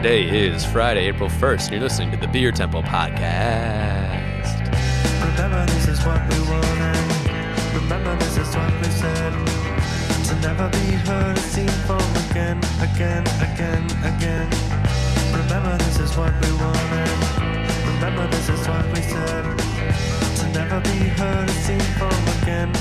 Today is Friday, April 1st, and you're listening to the Beer Temple Podcast. Remember this is what we wanted. Remember this is what we said. To never be heard or seen from again. Remember this is what we wanted. Remember this is what we said. To never be heard or seen from again.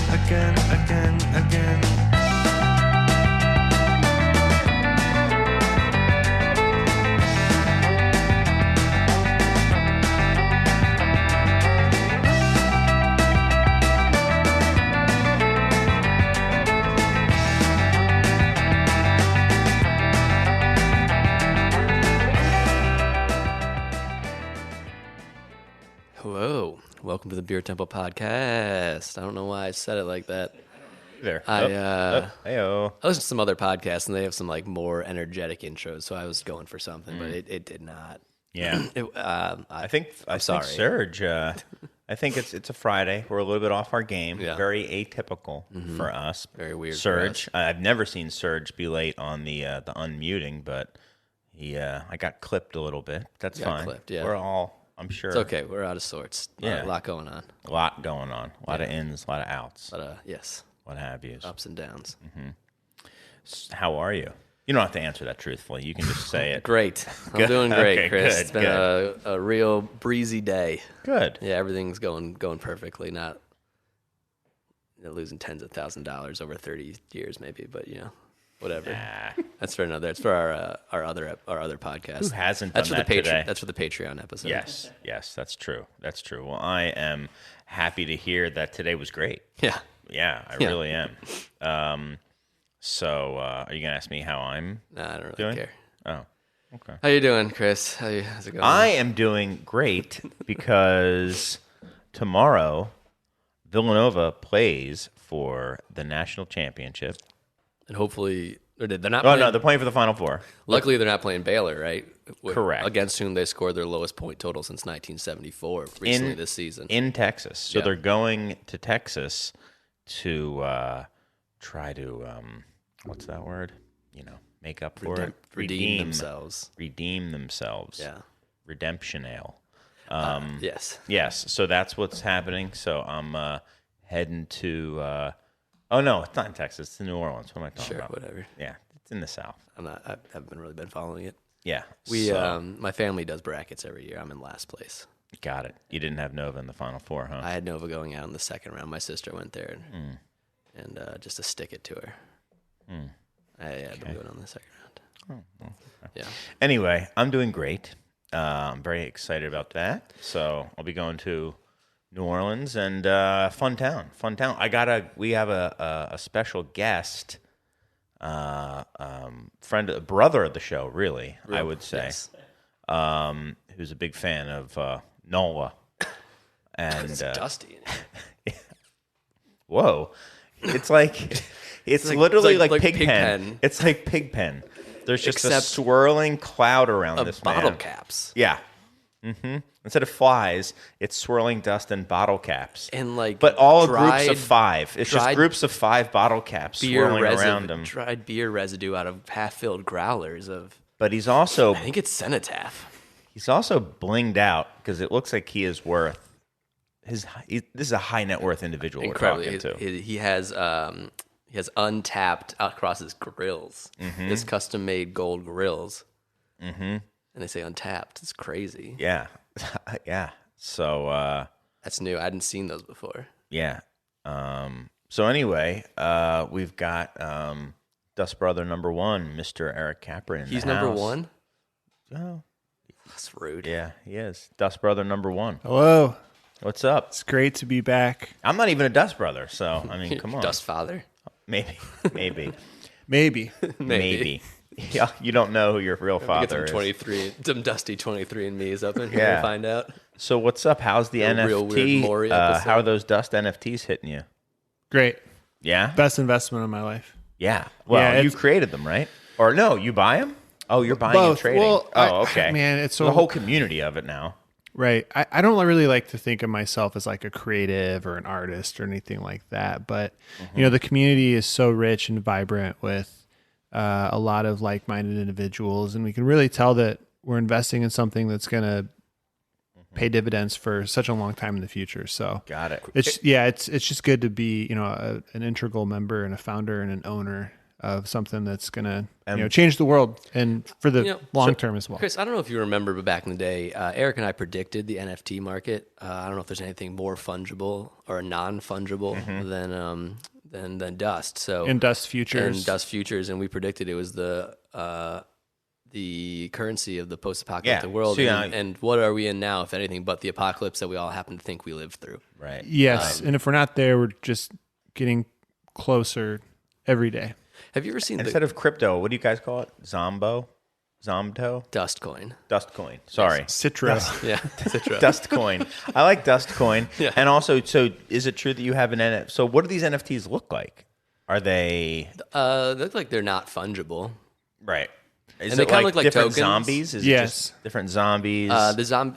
Hello, welcome to the Beer Temple Podcast. I don't know why I said it like that. There. Heyo. I listened to some other podcasts, and they have some like more energetic intros, so I was going for something, but it did not. Yeah. I think sorry. Surge. I think it's a Friday. We're a little bit off our game. Yeah. Very atypical for us. Very weird for Surge. I've never seen Surge be late on the unmuting, but I got clipped a little bit. That's fine. Clipped, yeah. We're all. I'm sure. It's okay. We're out of sorts. Yeah. A lot going on. A lot going on. A lot of ins, a lot of outs. But yes, What have you. ups and downs. How are you? You don't have to answer that truthfully. You can just say it. Great. I'm Good. doing great, Okay, Chris. good, It's been a real breezy day. Good. Yeah, everything's going perfectly. Not losing tens of $1,000s over 30 years, maybe, but whatever. Nah. That's for another. It's for our other podcast. Who hasn't That's done for that the today? That's for the Patreon episode. Yes, that's true. That's true. Well, I am happy to hear that today was great. Yeah. Yeah, I really am. So, are you going to ask me how I'm Nah, I don't really doing? care. Oh, okay. How you doing, Chris? How's it going? I am doing great because tomorrow Villanova plays for the national championship. and hopefully they're not. Oh, playing, no, they're playing for the Final Four. Luckily, they're not playing Baylor, right? Correct. Against whom they scored their lowest point total since 1974 recently this season. In Texas. So Yeah. they're going to Texas to try to, what's that word? Make up for it. Redeem themselves. Redeem themselves. Yeah. Redemption ale. Yes. Yes, so that's what's happening. So I'm heading to, oh no, it's not in Texas. It's in New Orleans. What am I talking Sure. about? Whatever. Yeah, it's in the South. I haven't really been following it. Yeah. We so, my family does brackets every year. I'm in last place. got it. You didn't have Nova in the Final Four, huh? I had Nova going out in the second round. My sister went there and just to stick it to her. I had them going on the second round. Yeah. Anyway, I'm doing great. I'm very excited about that. So I'll be going to New Orleans and fun town. We have a special guest, brother of the show, really, I would say, Yes. who's a big fan of NOLA. And It's Dusty. whoa, it's like it's like- literally it's like like Pigpen. Pigpen. It's like Pigpen. There's just a Except swirling cloud around Of this bottle man. caps. Yeah. Instead of flies, it's swirling dust and bottle caps. And like But all dried, groups of 5. It's just dried groups of 5 bottle caps beer swirling residue, around him. dried beer residue out of half-filled growlers of. But he's also I think it's Cenotaph. blinged out because it looks like he is worth this is a high net worth individual Incredibly, we're talking to. he has untapped across his grills. His custom-made gold grills. And they say untapped. It's crazy. Yeah. Yeah. So That's new. I hadn't seen those before. yeah. So anyway, we've got Dust Brother number 1, Mr. Eric Capron. He's number 1. Oh, That's rude. yeah, he is. Dust Brother number 1. Hello. What's up? It's great to be back. I'm not even a Dust Brother, so I mean, come on. Dust Father. Maybe. Maybe. Maybe. Yeah, you don't know who your real Get father some is. some dusty 23 and me's up in here Yeah. to find out. So what's up? How's the A NFT? real weird Maury episode. How are those Dust NFTs hitting you? Great. Yeah? Best investment of my life. Yeah. Well, Yeah, you it's- created them, right? Or no, you buy them? Oh, you're buying and Both. trading. Well, okay. man, it's the so whole community of it now. right. I don't really like to think of myself as like a creative or an artist or anything like that. But the community is so rich and vibrant with a lot of like-minded individuals, and we can really tell that we're investing in something that's going to pay dividends for such a long time in the future. So Got it. it's just good to be, an integral member and a founder and an owner of something that's going to, change the world and for the long term as well. Chris, I don't know if you remember, but back in the day, Eric and I predicted the NFT market. I don't know if there's anything more fungible or non-fungible than Dust. So In Dust Futures. and Dust Futures, and we predicted it was the currency of the post-apocalyptic Yeah. world. So, and what are we in now, if anything, but the apocalypse that we all happen to think we lived through? Right. Yes. And if we're not there, we're just getting closer every day. Have you ever seen Instead the of crypto, what do you guys call it? Zomto? Dust coin? Dustcoin. Sorry. Citra. Yeah, Citra. Dustcoin. I like Dustcoin. Yeah. And also, so is it true that you have an NFT? So what do these NFTs look like? Are they They look like they're not fungible. right? Is And they it kinda look like different tokens. zombies? Is it Yes. just different zombies?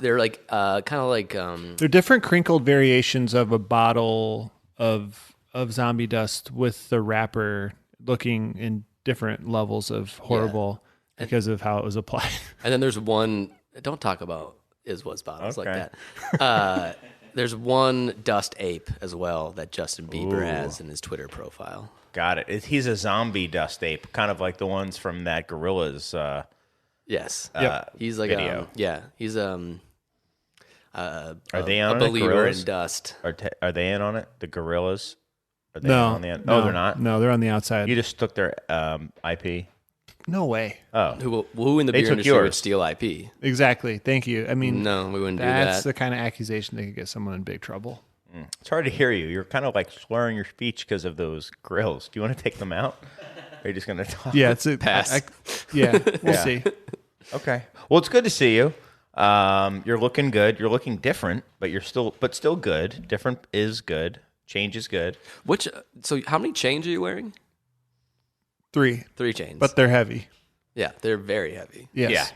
They're like kind of like They're different crinkled variations of a bottle of zombie dust with the wrapper looking in different levels of horrible because of how it was applied. and then there's one. Don't talk about was bottles like Okay. that. There's one Dust ape as well that Justin Bieber has in his Twitter profile. Got it. He's a zombie dust ape, kind of like the ones from that Gorillas. Yes. Yep. He's like Video. he's Are they a on it? believer Gorillas? in dust. Are they in on it? The Gorillas? Are they No. on the no, they're not. No, they're on the outside. You just took their IP. No way. Oh, Who in the They beer took industry would yours. steal IP? Exactly. Thank you. I mean, No, we wouldn't do that's that. the kind of accusation that could get someone in big trouble. it's hard to hear you. You're kind of like slurring your speech because of those grills. Do you want to take them out? Or are you just going to talk? Yeah, it's a Pass. yeah, we'll Yeah. see. Okay. Well, it's good to see you. You're looking good. You're looking different, but still good. Different is good. Change is good. So how many chains are you wearing? 3, 3 chains. but they're heavy. yeah, they're very heavy. Yes. Yeah.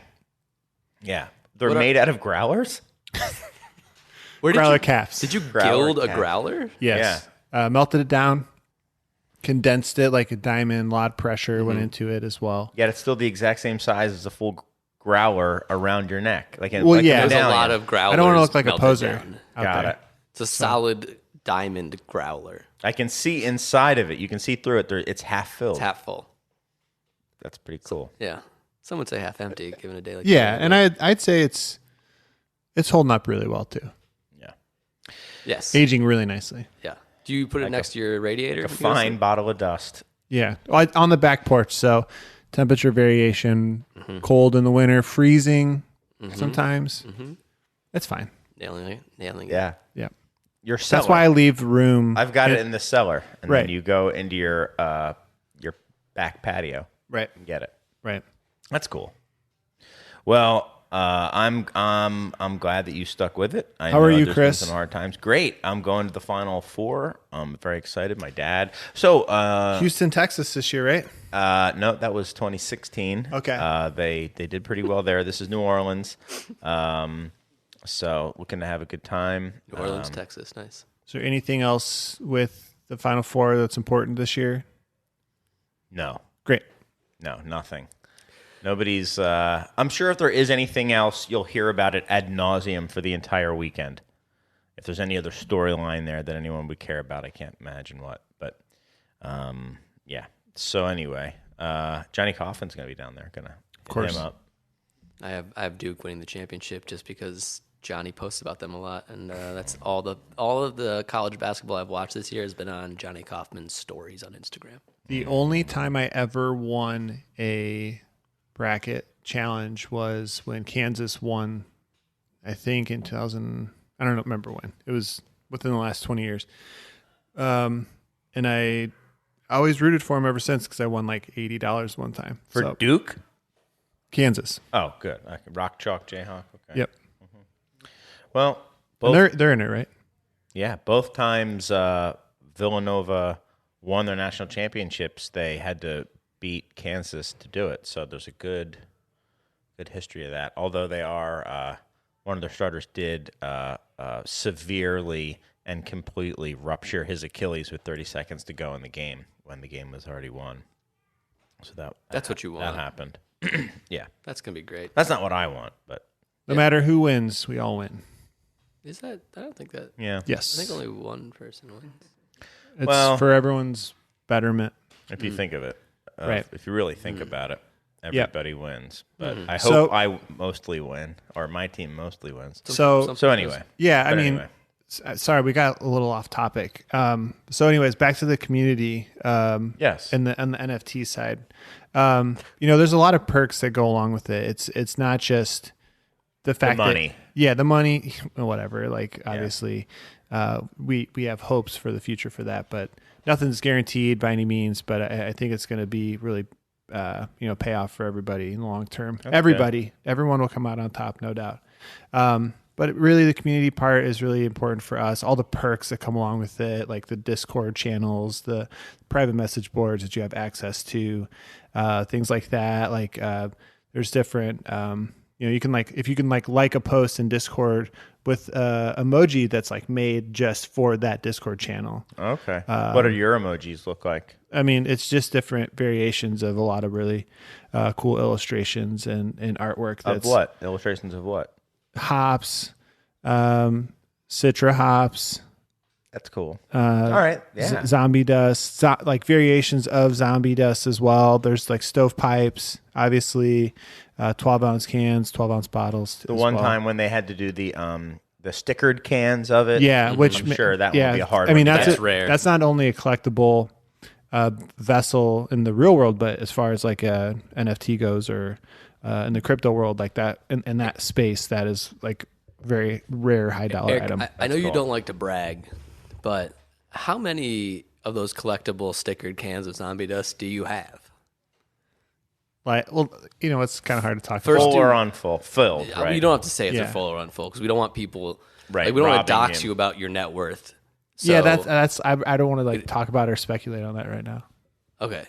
Yeah. They're What are- made out of growlers? Where Growler you, caps. Did you Growler gild a cap. growler? Yes. Melted it down, condensed it like a diamond, a lot of pressure went into it as well. Yet it's still the exact same size as a full growler around your neck. Like, Well, like yeah. There's a medallion. lot of growlers. I don't want to look like a melted poser down. out Got there. it. It's a solid diamond growler. I can see inside of it. You can see through it. It's half filled. It's half full. That's pretty cool. Yeah. Some would say half empty, given a day like Yeah, today. and I'd say it's holding up really well too. Yeah. Yes. Aging really nicely. Yeah. Do you put it next to your radiator? A fine bottle of dust. Yeah. Well, on the back porch, so temperature variation, cold in the winter, freezing sometimes. It's fine. Nailing it. Yeah. Yeah. Your cellar. That's why I leave room. I've got it in the cellar, and Right. then you go into your back patio Right. and get it. Right. That's cool. Well, I'm glad that you stuck with it. I How are know you, there's Chris? been some hard times. Great. I'm going to the Final Four. I'm very excited. My dad. So Houston, Texas this year, right? no, that was 2016. Okay. They did pretty well there. This is New Orleans. So looking to have a good time. New Orleans, Texas. Nice. Is there anything else with the Final Four that's important this year? No, Great. no, nothing. Nobody's. I'm sure if there is anything else, you'll hear about it ad nauseum for the entire weekend. If there's any other storyline there that anyone would care about, I can't imagine what. But yeah. So anyway, Johnny Coffin's gonna be down there. Gonna hit course. him up. I have Duke winning the championship just because Johnny posts about them a lot, and that's all of the college basketball I've watched this year has been on Johnny Kaufman's stories on Instagram. The only time I ever won a bracket challenge was when Kansas won, I think in 2000. I don't remember when. It was within the last 20 years. And I always rooted for him ever since because I won like $80 one time. For So, Duke? Kansas. Oh, good. Rock Chalk Jayhawk. Okay. Yep. Well, And both they're in it, right? yeah, both times Villanova won their national championships, they had to beat Kansas to do it. So there's a good history of that. Although they are one of their starters did severely and completely rupture his Achilles with 30 seconds to go in the game when the game was already won. So That's what you That want. happened. Yeah, That's gonna be great. that's not what I want, but No matter who wins, we all win. Is that? I don't think that. yeah. I Yes. think only one person wins. It's Well- for everyone's betterment. If you think of it, Right. If you really think about it, everybody wins. But I hope So- I mostly win, or my team mostly wins. So, So anyway, yeah, I But mean, anyway. sorry, we got a little off topic. So, anyways, back to the community. Yes. And the NFT side, there's a lot of perks that go along with it. It's not just the fact money. that the money, whatever. Like obviously, we have hopes for the future for that, but nothing's guaranteed by any means. But I think it's going to be really, pay off for everybody in the long term. Everyone will come out on top, no doubt. But really, the community part is really important for us. All the perks that come along with it, like the Discord channels, the private message boards that you have access to, things like that. Like there's different, you can if you can like a post in Discord with emoji that's like made just for that Discord channel. Okay. What do your emojis look like? I mean, it's just different variations of a lot of really cool illustrations and artwork. Of what? Illustrations of what? Hops, Citra hops, That's cool. All right. Yeah. zombie dust, like variations of zombie dust as well. There's like stovepipes, obviously, 12-ounce cans, 12-ounce bottles. The one time when they had to do the stickered cans of it. Yeah, which I'm sure that would be a hard I mean, one. That's rare. That's not only a collectible vessel in the real world, but as far as like a NFT goes, or in the crypto world, like that, in that space, that is like very rare, high dollar Eric, item. I know you cool. don't like to brag, but how many of those collectible stickered cans of zombie dust do you have? Like, well, it's kind of hard to talk First, about. Full or unfull? Filled, right? You don't have to say if Yeah. they're full or unfull because we don't want people. Right, Like, we don't want to robbing dox you. you about your net worth. So, Yeah, that's I don't want to like talk about or speculate on that right now. okay.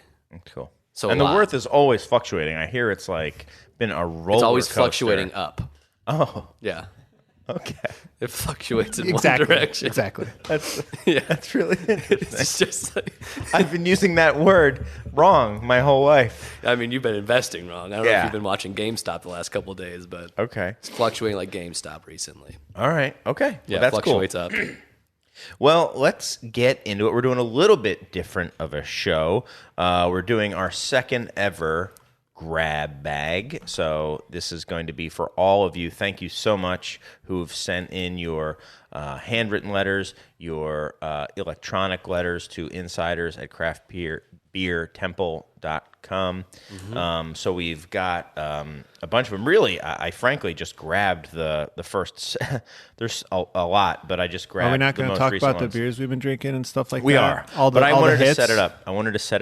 Cool. So and a the lot. worth is always fluctuating. I hear it's like been a roller It's always coaster. fluctuating up. Oh, Yeah, okay. it fluctuates in Exactly. one direction. Exactly. That's really interesting. It's just like, I've been using that word wrong my whole life. I mean, you've been investing wrong. I don't know Yeah. if you've been watching GameStop the last couple of days, but Okay. it's fluctuating like GameStop recently. All right. Okay. Yeah, well, that's cool. fluctuates up. Well, let's get into it. We're doing a little bit different of a show. We're doing our second ever grab bag. So this is going to be for all of you. Thank you so much who've sent in your handwritten letters, your electronic letters to insiders at craftbeertemple.com. So we've got a bunch of them. Really, I frankly just grabbed the first. There's a lot, but I just grabbed. Are we not the going to most talk recent about ones. the beers we've been drinking and stuff like We that? are. All the, but I all the wanted to hits? set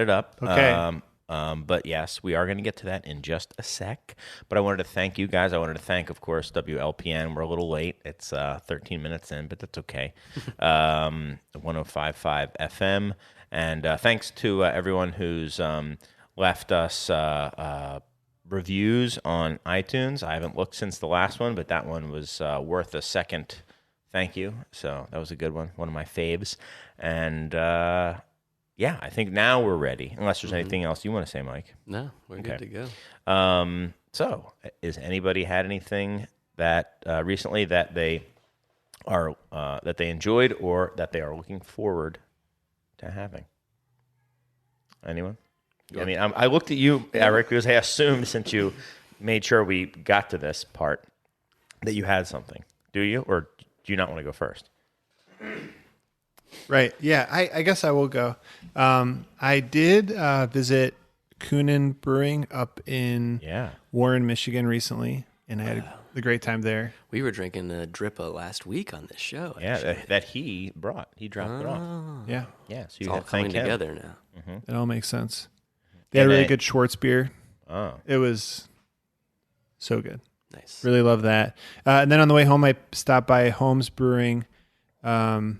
it up. Okay. But yes, we are going to get to that in just a sec. But I wanted to thank you guys. I wanted to thank, of course, WLPN. We're a little late. It's 13 minutes in, but that's okay. 105.5 FM. And thanks to everyone who's left us reviews on iTunes. I haven't looked since the last one, but that one was worth a second thank you. So that was a good one of my faves. And yeah, I think now we're ready, unless there's anything else you want to say, Mike. No, we're good to go. So, has anybody had anything that recently that they are that they enjoyed or that they are looking forward to having? Anyone? I mean, I looked at you, Eric, because I assumed since you made sure we got to this part that you had something. Do you, or do you not want to go first? Right. Yeah, I guess I will go. I did visit Coonan Brewing up in Warren, Michigan recently, and I had a great time there. We were drinking a Drippa last week on this show. Yeah, that he brought. He dropped it off. Yeah, Yeah, so It's you all have to thank coming him. together now. it all makes sense. They had a really good Schwartz beer. Oh, It was so good. Nice. Really love that. And then on the way home, I stopped by Holmes Brewing. nice.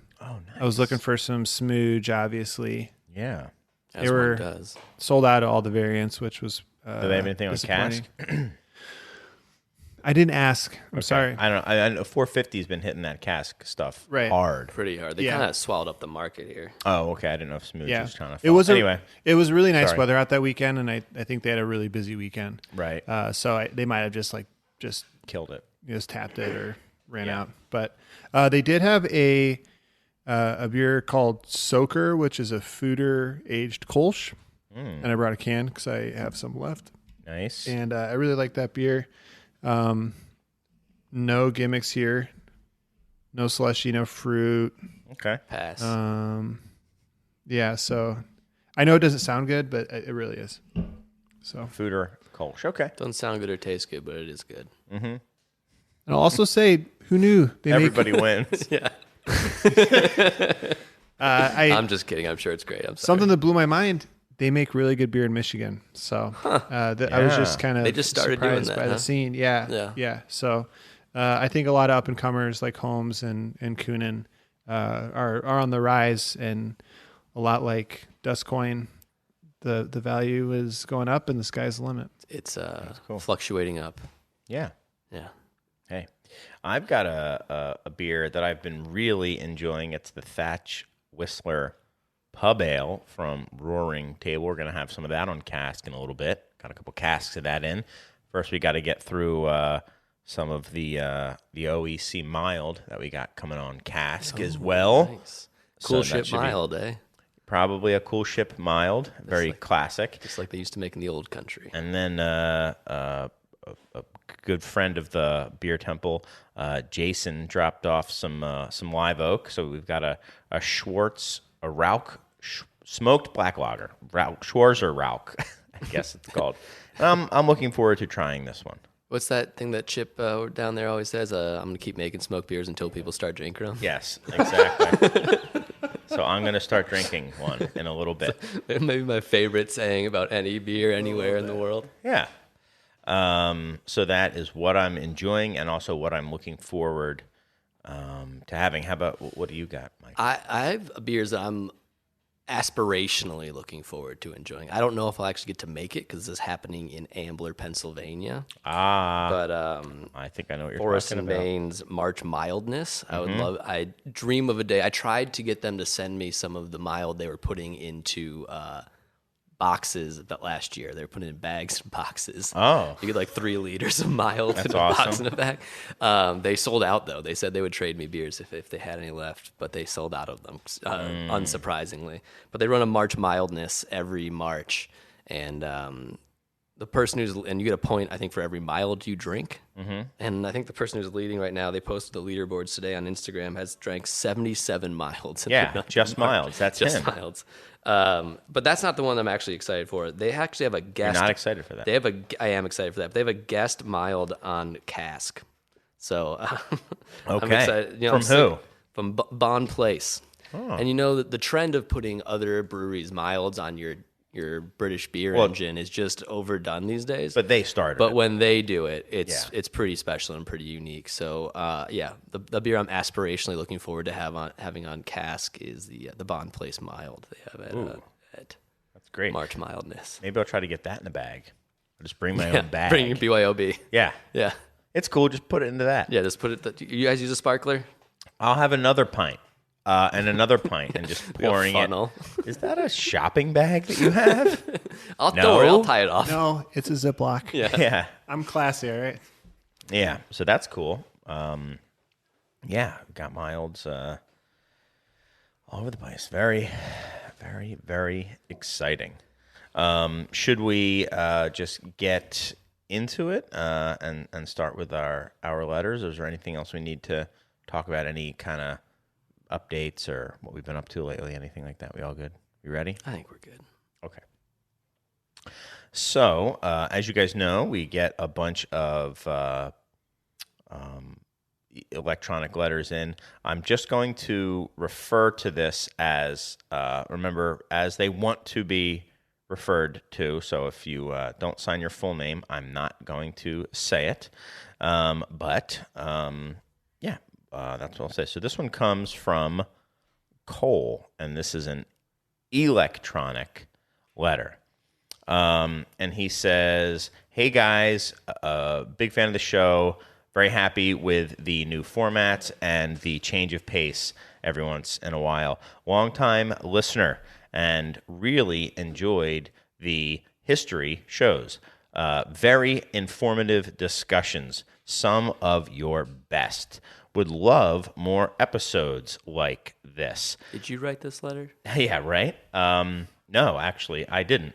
I was looking for some smooge, obviously. Yeah. As They were one does. sold out of all the variants, which was Do they have anything on cask? disappointing. I didn't ask. I'm sorry. I don't. I know 450 has been hitting that cask stuff Right. hard. Pretty hard. They Yeah. kind of swallowed up the market here. Oh, okay. I didn't know if Smooch Yeah, was trying to. it Fall. was Anyway, It was really nice Sorry. weather out that weekend, and I think they had a really busy weekend. right. So they might have just Killed it. just tapped it or ran Yeah. out. But they did have a beer called Soaker, which is a Fooder aged Kolsch, and I brought a can because I have some left, Nice. and I really like that beer. No gimmicks here, no slushy, no fruit. Okay. Pass. Yeah, so I know it doesn't sound good, but it really is. So, Food or Kolsch. Okay. Doesn't sound good or taste good, but it is good. and I'll also say, who knew they Everybody wins. Yeah. I'm just kidding. I'm sure it's great. I'm sorry. something that blew my mind. They make really good beer in Michigan. So I was just kind of They just started doing surprised that, by huh? the scene. Yeah. So I think a lot of up and comers like Holmes and Kunin are on the rise, and a lot like Dustcoin, the value is going up and the sky's the limit. It's cool. fluctuating up. Yeah. Yeah. Hey, I've got a beer that I've been really enjoying. It's the Thatch Whistler Pub Ale from Roaring Table. We're going to have some of that on cask in a little bit. Got a couple casks of that in. First, we got to get through some of the OEC mild that we got coming on cask as well. Nice. Cool So that ship should be mild, eh? Probably a Cool Ship mild, very classic. Just like they used to make in the old country. And then a good friend of the Beer Temple, Jason, dropped off some live oak. So we've got a Schwartz, a Rauch smoked black lager, Schwarz or Rauch, I guess it's called. I'm looking forward to trying this one. What's that thing that Chip down there always says? I'm going to keep making smoked beers until people start drinking them. Yes, exactly. So I'm going to start drinking one in a little bit. Maybe my favorite saying about any beer anywhere in the world. Yeah. So that is what I'm enjoying and also what I'm looking forward to having. How about, what do you got, Mike? I have beers that I'm aspirationally looking forward to enjoying. I don't know if I'll actually get to make it because this is happening in Ambler, Pennsylvania. But I think I know what you're Forest talking and about. Main's March Mildness. I would love. I dream of a day. I tried to get them to send me some of the mild they were putting into boxes that last year. They were putting in bags and boxes. Oh. You get like 3 liters of mild That's in a box awesome. in a bag. They sold out though. They said they would trade me beers if they had any left, but they sold out of them, unsurprisingly. But they run a March Mildness every March, and the person and you get a point, I think, for every mild you drink. Mm-hmm. And I think the person who's leading right now, they posted the leaderboards today on Instagram, has drank 77 milds. in Yeah, the just March. milds. That's just him. milds. But that's not the one I'm actually excited for. They actually have a guest. You're not excited for that. They have I am excited for that. But they have a guest mild on cask. So I'm Okay. excited. From who? From Bond Place. And you know that the trend of putting other breweries' milds on your British beer engine is just overdone these days. But they started But it. when they do it, it's Yeah. pretty special and pretty unique. So the beer I'm aspirationally looking forward to having on cask is the Bond Place mild they have at That's great. March Mildness. Maybe I'll try to get that in a bag. I'll just bring my Yeah, own bag. bring your BYOB. Yeah. Yeah, It's cool. Just put it into that. yeah. Just put it. You guys use a sparkler? I'll have another pint and another pint and just We got a pouring it. funnel. Is that a shopping bag that you have? Don't No? worry, I'll tie it off. No, it's a Ziploc. Yeah. I'm classy, all right? Yeah. So that's cool. Yeah. Got milds all over the place. Very, very, very exciting. Should we just get into it and start with our letters? Or is there anything else we need to talk about? Any kind of updates or what we've been up to lately? Anything like that? We all good? You ready? I think we're good. Okay. So, as you guys know, we get a bunch of electronic letters in. I'm just going to refer to this as, remember, as they want to be referred to. So if you don't sign your full name, I'm not going to say it. That's what I'll say. So this one comes from Cole, and this is an electronic letter. And he says, "Hey guys, big fan of the show. Very happy with the new formats and the change of pace every once in a while. Long-time listener and really enjoyed the history shows. Very informative discussions. Some of your best. Would love more episodes like this." Did you write this letter? Yeah, right? No, actually, I didn't.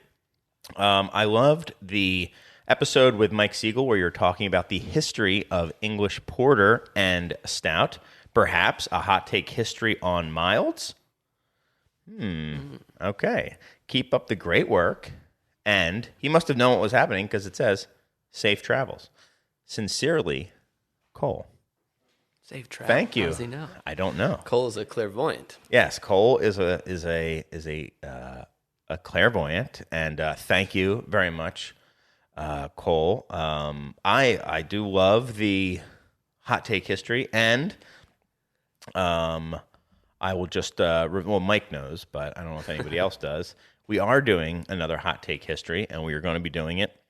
I loved the episode with Mike Siegel where you're talking about the history of English Porter and Stout. Perhaps a hot take history on milds? Okay. Keep up the great work. And he must have known what was happening because it says, safe travels. Sincerely, Cole. Safe travel. Thank you. How does he know? I don't know. Cole is a clairvoyant. Yes, Cole is a clairvoyant, and thank you very much, Cole. I do love the hot take history, and I will just well, Mike knows, but I don't know if anybody else does. We are doing another hot take history, and we are going to be doing it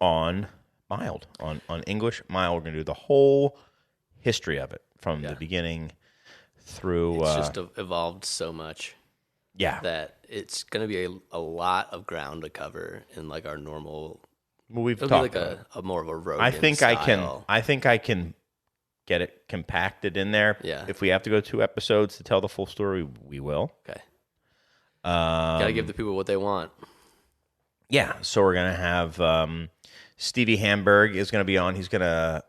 on mild, on English mild. We're going to do the whole history of it from the beginning through. It's just evolved so much that it's going to be a lot of ground to cover in like our normal. Well, we've it'll talked be like about a more of a Rogan I think style. I can get it compacted in there. Yeah. If we have to go 2 episodes to tell the full story, we will. Okay. Gotta give the people what they want. Yeah. So we're gonna have Stevie Hamburg is gonna be on. He's gonna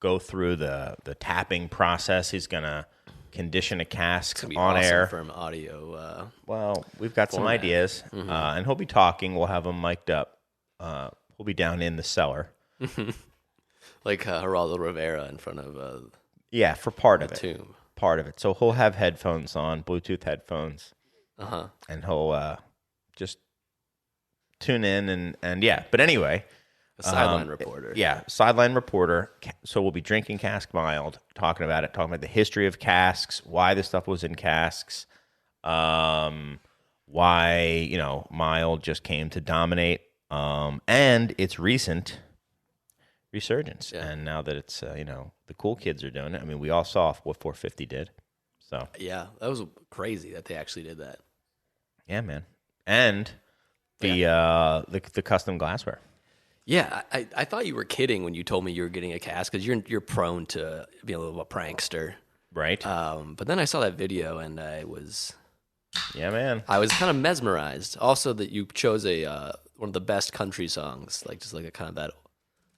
go through the tapping process. He's gonna condition a cask It's gonna be on awesome air. for an audio. Well, we've got some format. ideas, and he'll be talking. We'll have him mic'd up. We'll be down in the cellar. Like Geraldo Rivera in front of Yeah, for part of a it. tomb. Part of it. So he'll have headphones on, Bluetooth headphones, and he'll just tune in and yeah. But anyway, A sideline reporter. yeah, sideline reporter. So we'll be drinking cask mild, talking about it, talking about the history of casks, why this stuff was in casks, why mild just came to dominate, and its recent resurgence. Yeah. And now that it's the cool kids are doing it. I mean, we all saw what 450 did. So Yeah, that was crazy that they actually did that. yeah, man, and the custom glassware. Yeah, I thought you were kidding when you told me you were getting a cast because you're prone to being a little of a prankster. Right. But then I saw that video and I was Yeah, man. kind of mesmerized. Also, that you chose one of the best country songs, like just like a kind of that.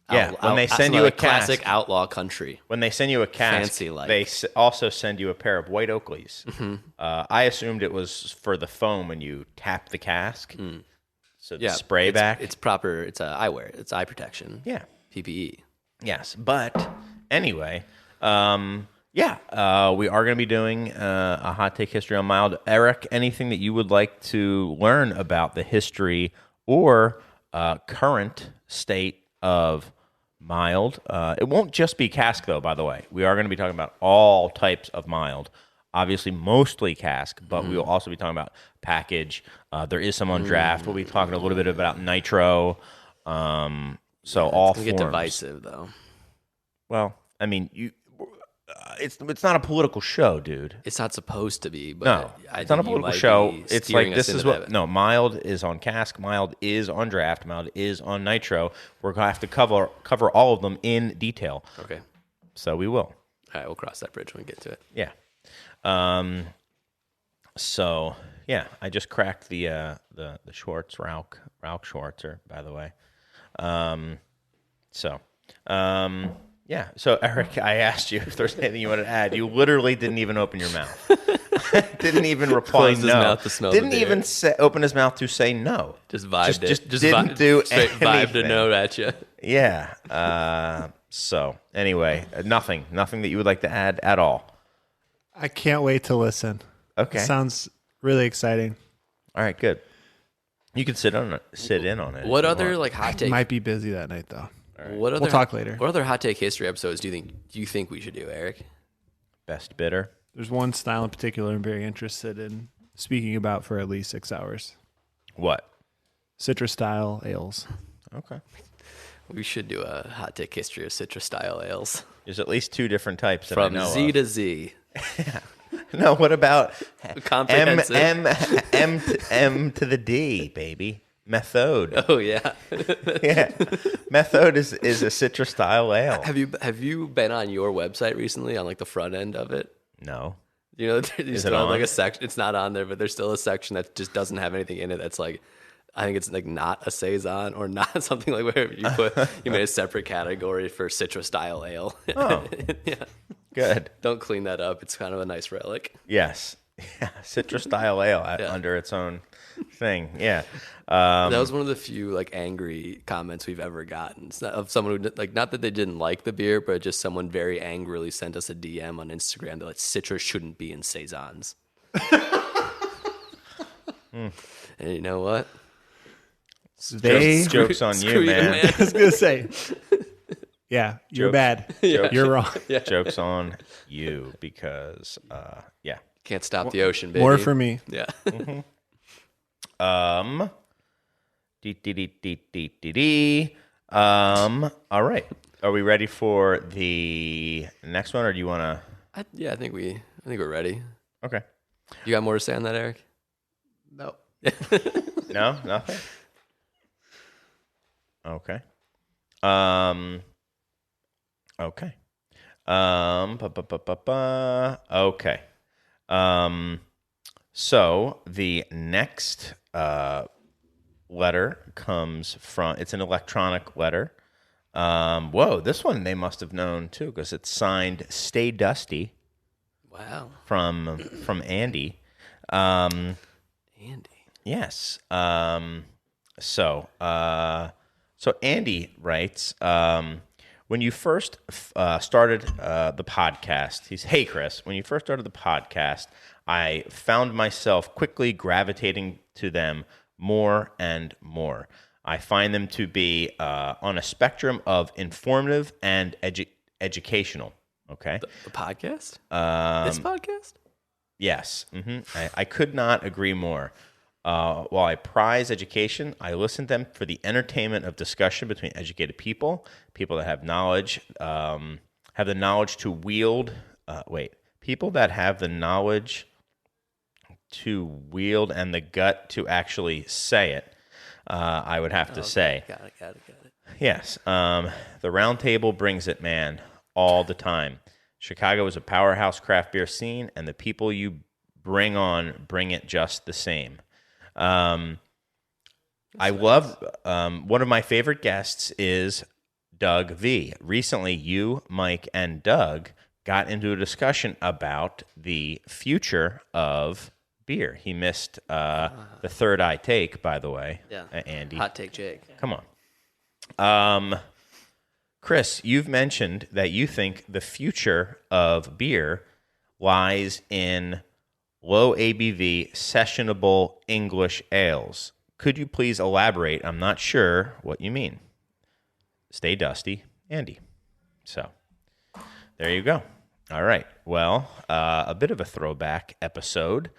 Yeah, when they send you a classic cask. outlaw country. When they send you a cask, Fancy like. they also send you a pair of white Oakleys. I assumed it was for the foam when you tap the cask. So the Yeah, spray back. It's proper. It's eyewear. It's eye protection. Yeah. PPE. Yes. But anyway, we are going to be doing a hot take history on mild. Eric, anything that you would like to learn about the history or current state of mild? It won't just be cask, though, by the way. We are going to be talking about all types of mild. Obviously, mostly cask, but we will also be talking about package. There is some on draft. We'll be talking a little bit about nitro. So all It's gonna get forms. divisive though. Well, I mean, it's not a political show, dude. It's not supposed to be. But No, I it's not a think you political might show. be It's steering like us this is into what. that. No, mild is on cask. Mild is on draft. Mild is on nitro. We're gonna have to cover all of them in detail. Okay. So we will. All right, we'll cross that bridge when we get to it. Yeah. So yeah, I just cracked the Schwartz Rauch Schwarzer, by the way. Yeah. So Eric, I asked you if there's anything you wanted to add. You literally didn't even open your mouth. Didn't even reply. Closed his no. mouth to smell the Didn't beer. even open his mouth to say no. Just vibed it. Just didn't do straight vibed a anything. note at you. Yeah. So anyway, nothing that you would like to add at all. I can't wait to listen. Okay. Sounds really exciting. All right. Good. You can sit in on it. What if you other want. like hot take? Might be busy that night though. What other, talk later. What other hot take history episodes do you think we should do, Eric? Best bidder? There's one style in particular I'm very interested in speaking about for at least 6 hours. What? citrus style ales. Okay. We should do a hot take history of citrus style ales There's at least 2 different types that from I know Z of. to Z. No, what about Comprehensive. M to the D, baby? Methode. Oh yeah. Yeah. Methode is a citrus style ale. Have you been on your website recently on like the front end of it? No. You know, you Is still it have like on? a section. It's not on there, but there's still a section that just doesn't have anything in it. That's like, I think it's like not a saison or not something like where you made a separate category for citrus style ale. Oh. Yeah. Good. Don't clean that up. It's kind of a nice relic. Yes. Yeah. Citrus style ale Yeah. under its own thing. Yeah. That was one of the few like angry comments we've ever gotten. It's not of someone who like, not that they didn't like the beer, but just someone very angrily sent us a DM on Instagram that like citrus shouldn't be in saisons. And you know what? Jokes on Screw you, man. I was gonna say, yeah, you're Jokes. bad. Jokes. You're wrong. Jokes on you because, yeah. Can't stop the ocean, baby. More for me. Yeah. All right. Are we ready for the next one, or do you want to? I think we're ready. Okay. You got more to say on that, Eric? No. No, nothing. Okay. Okay. Okay. So the next letter comes from. It's an electronic letter. Whoa, this one they must have known too because it's signed "Stay Dusty" Wow. from Andy. Andy. Yes. So Andy writes, when you first started the podcast, hey, Chris, when you first started the podcast, I found myself quickly gravitating to them more and more. I find them to be on a spectrum of informative and educational. Okay. The podcast? This podcast? Yes. I could not agree more. While I prize education, I listen to them for the entertainment of discussion between educated people that have knowledge, have the knowledge to wield. People that have the knowledge to wield and the gut to actually say it. I would have to say. Got it. Yes. The round table brings it, man, all the time. Chicago is a powerhouse craft beer scene, and the people you bring it just the same. I love one of my favorite guests is Doug V. Recently, you, Mike, and Doug got into a discussion about the future of beer. He missed the third eye take, by the way. Yeah. Andy. Hot take, Jake. Come on. Chris, you've mentioned that you think the future of beer lies in low ABV, sessionable English ales. Could you please elaborate? I'm not sure what you mean. Stay dusty, Andy. So, there you go. All right. Well, a bit of a throwback episode,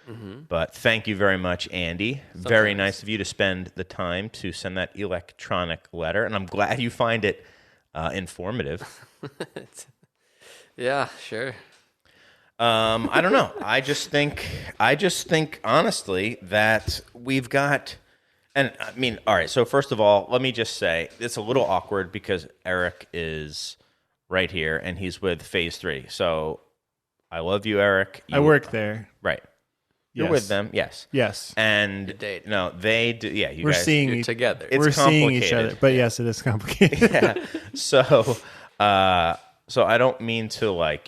but thank you very much, Andy. Very nice of you to spend the time to send that electronic letter, and I'm glad you find it informative. Yeah, sure. I don't know. I just think honestly that we've got, and I mean, all right. So first of all, let me just say it's a little awkward because Eric is right here and he's with Phase 3. So I love you, Eric. I work there. Right. You're Yes. with them, yes. Yes. And date. no, they do. Yeah, you We're guys. seeing You're together. It's we're seeing each complicated. other. But yes, it is complicated. Yeah. So I don't mean to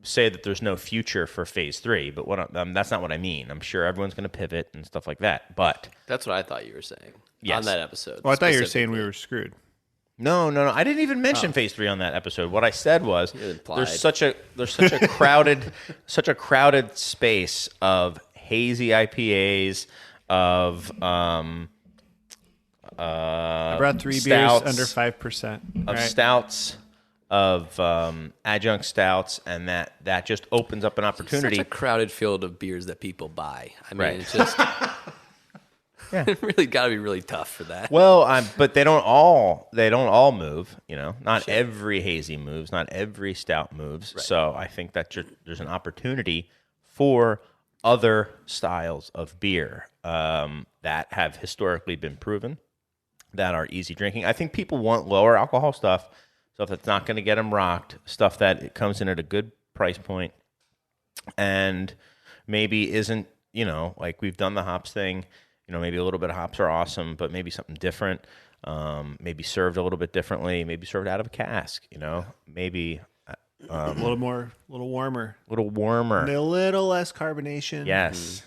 say that there's no future for Phase 3, but that's not what I mean. I'm sure everyone's going to pivot and stuff like that. But That's what I thought you were saying Yes. on that episode. Well, I thought you were saying we specifically. were screwed. no, I didn't even mention Phase 3 on that episode. What I said was implied. there's such a crowded space of hazy IPAs, of I brought 3 stouts, beers under 5%. of right? stouts, of adjunct stouts, and that just opens up an opportunity. Such a crowded field of beers that people buy. I mean, Right. it's just It really got to be really tough for that. Well, but they don't all move. You know, not every hazy moves, not every stout moves. Right. So I think that there's an opportunity for other styles of beer that have historically been proven that are easy drinking. I think people want lower alcohol stuff that's not going to get them rocked, stuff that it comes in at a good price point, and maybe isn't, you know, like we've done the hops thing. You know, maybe a little bit of hops are awesome, but maybe something different. Maybe served a little bit differently. Maybe served out of a cask. You know, maybe a little warmer, and a little less carbonation. Yes,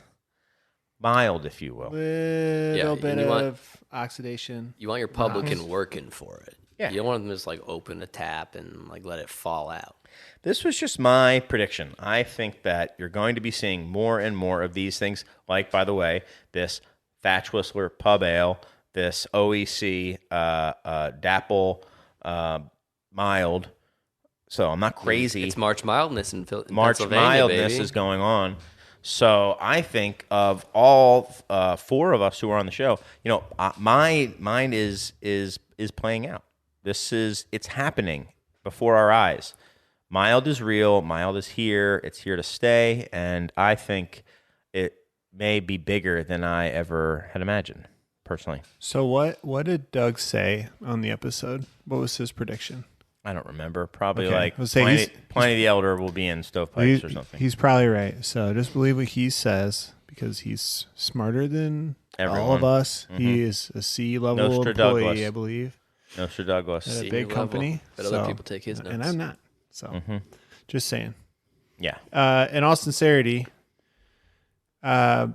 mild, if you will. Little bit of oxidation. You want your publican working for it. Yeah. You don't want them to just like open a tap and like let it fall out. This was just my prediction. I think that you're going to be seeing more and more of these things. Like, by the way, this Thatch Whistler Pub Ale, this OEC Dapple Mild. So I'm not crazy. It's March Mildness in March Pennsylvania, Mildness baby. is going on. So I think of all four of us who are on the show, you know, mine is playing out. It's happening before our eyes. Mild is real. Mild is here. It's here to stay. And I think it may be bigger than I ever had imagined, personally. So what did Doug say on the episode? What was his prediction? I don't remember. Probably Okay. like I was saying Pliny the Elder will be in Stovepipes or something. He's probably right. So just believe what he says because he's smarter than all of us. Mm-hmm. He is a C-level employee, I believe, Nostra Douglas. at a Senior big level. company. But other people take his notes. And I'm not. So just saying. Yeah. In all sincerity, I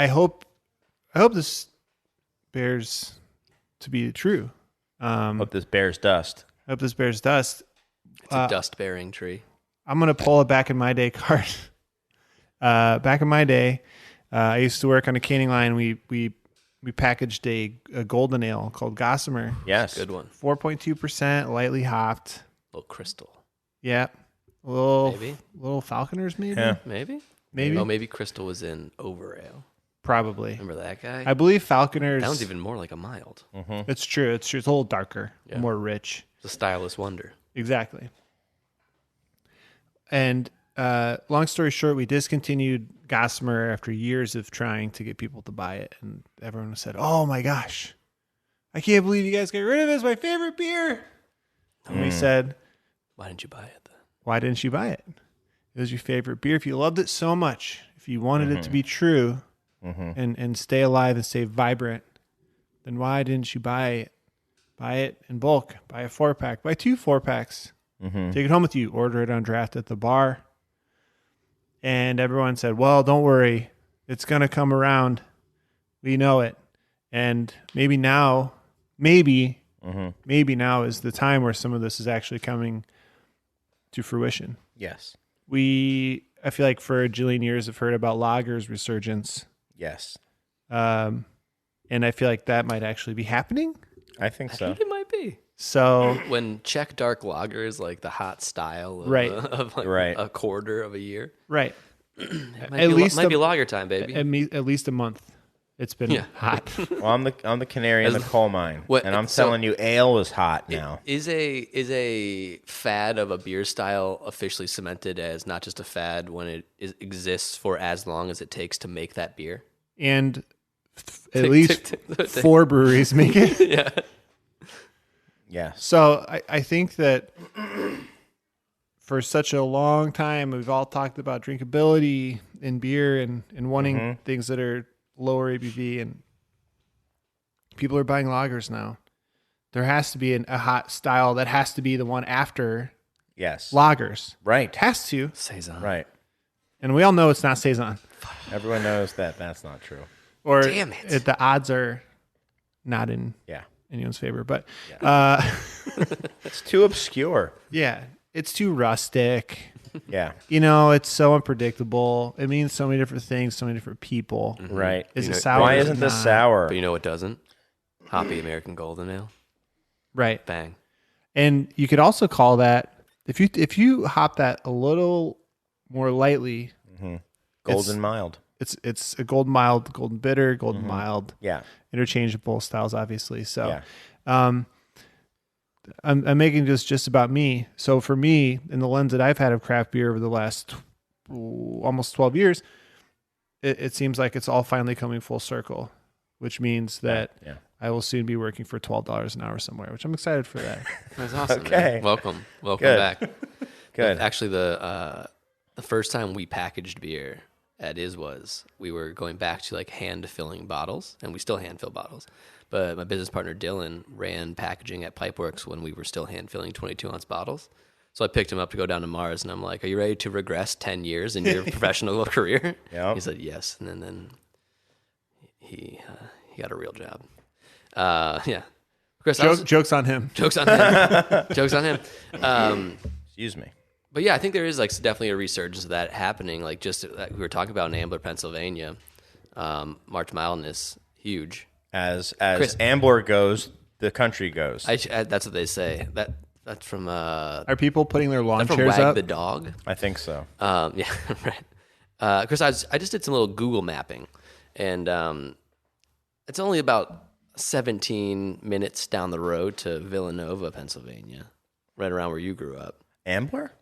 hope this bears to be true. Hope this bears dust. I hope this bears dust. It's a dust-bearing tree. I'm going to pull a back in my day card. Back in my day, I used to work on a canning line. We packaged a golden ale called Gossamer. Yes. Good one. 4.2%, lightly hopped. Little crystal. Yeah. Little Falconers maybe? Yeah. Maybe? Maybe. Oh, maybe Crystal was in Over Ale. Probably. Remember that guy? I believe Falconers. That one's even more like a mild. It's true. It's a little darker, more rich. It's a styleless wonder. Exactly. And long story short, we discontinued Gossamer after years of trying to get people to buy it. And everyone said, oh my gosh, I can't believe you guys got rid of it. It's my favorite beer. And we said, Why didn't you buy it then? why didn't you buy it? It was your favorite beer. If you loved it so much, if you wanted it to be true and stay alive and stay vibrant, then why didn't you buy it? Buy it in bulk. Buy a 4-pack. Buy 2 4-packs. Take it home with you. Order it on draft at the bar. And everyone said, well, don't worry. It's going to come around. We know it. And maybe now is the time where some of this is actually coming to fruition. Yes. I feel like for a jillion years have heard about lager's resurgence. Yes. And I feel like that might actually be happening. I think I so. think it might be. So When Czech dark lager is like the hot style of, Right. Of like Right. a quarter of a year. right. It At least might be lager time, baby. At least a month. It's been hot. Well, I'm the canary in the coal mine, What- and I'm so- telling you, ale is hot now. Is a fad of a beer style officially cemented as not just a fad when it exists for as long as it takes to make that beer? And at least 4 breweries make it. Yeah. Yeah. So I think that for such a long time, we've all talked about drinkability in beer and wanting things that are lower ABV, and people are buying lagers now. There has to be a hot style that has to be the one after Yes. lagers. Right. It has to. Saison. Right. And we all know it's not Saison. Everyone knows that that's not true. Or Damn it. the odds are not in Yeah. anyone's favor. But It's too obscure. yeah, it's too rustic. Yeah. You know, it's so unpredictable. It means so many different things, so many different people. Right. Is You it know, sour? Why Is isn't it this not? sour? But you know what doesn't? Hoppy American Golden Ale. Right. Bang. And you could also call that if you hop that a little more lightly, Golden It's- mild. it's a golden mild, golden bitter, golden mild, Yeah. interchangeable styles, obviously. So, Yeah. I'm making this just about me. So for me, in the lens that I've had of craft beer over the last almost 12 years, it seems like it's all finally coming full circle, which means that Yeah. I will soon be working for $12 an hour somewhere, which I'm excited for that. That's awesome. Okay. Man. Welcome Good. back. Good. Actually, the first time we packaged beer at was we were going back to like hand filling bottles, and we still hand fill bottles. But my business partner Dylan ran packaging at Pipeworks when we were still hand filling 22-ounce bottles. So I picked him up to go down to Mars, and I'm like, "Are you ready to regress 10 years in your professional career?" Yep. He said yes, and then he got a real job. Yeah, Chris, Jokes on him. jokes on him. Jokes on him. Excuse me. But yeah, I think there is like definitely a resurgence of that happening. Like just like we were talking about in Ambler, Pennsylvania, March Mildness, huge. As Chris- Ambler goes, the country goes. That's what they say. That's from Are people putting their lawn from chairs Wag up? the Dog. I think so. Yeah, right. Chris, I just did some little Google mapping, and it's only about 17 minutes down the road to Villanova, Pennsylvania, right around where you grew up. Ambler?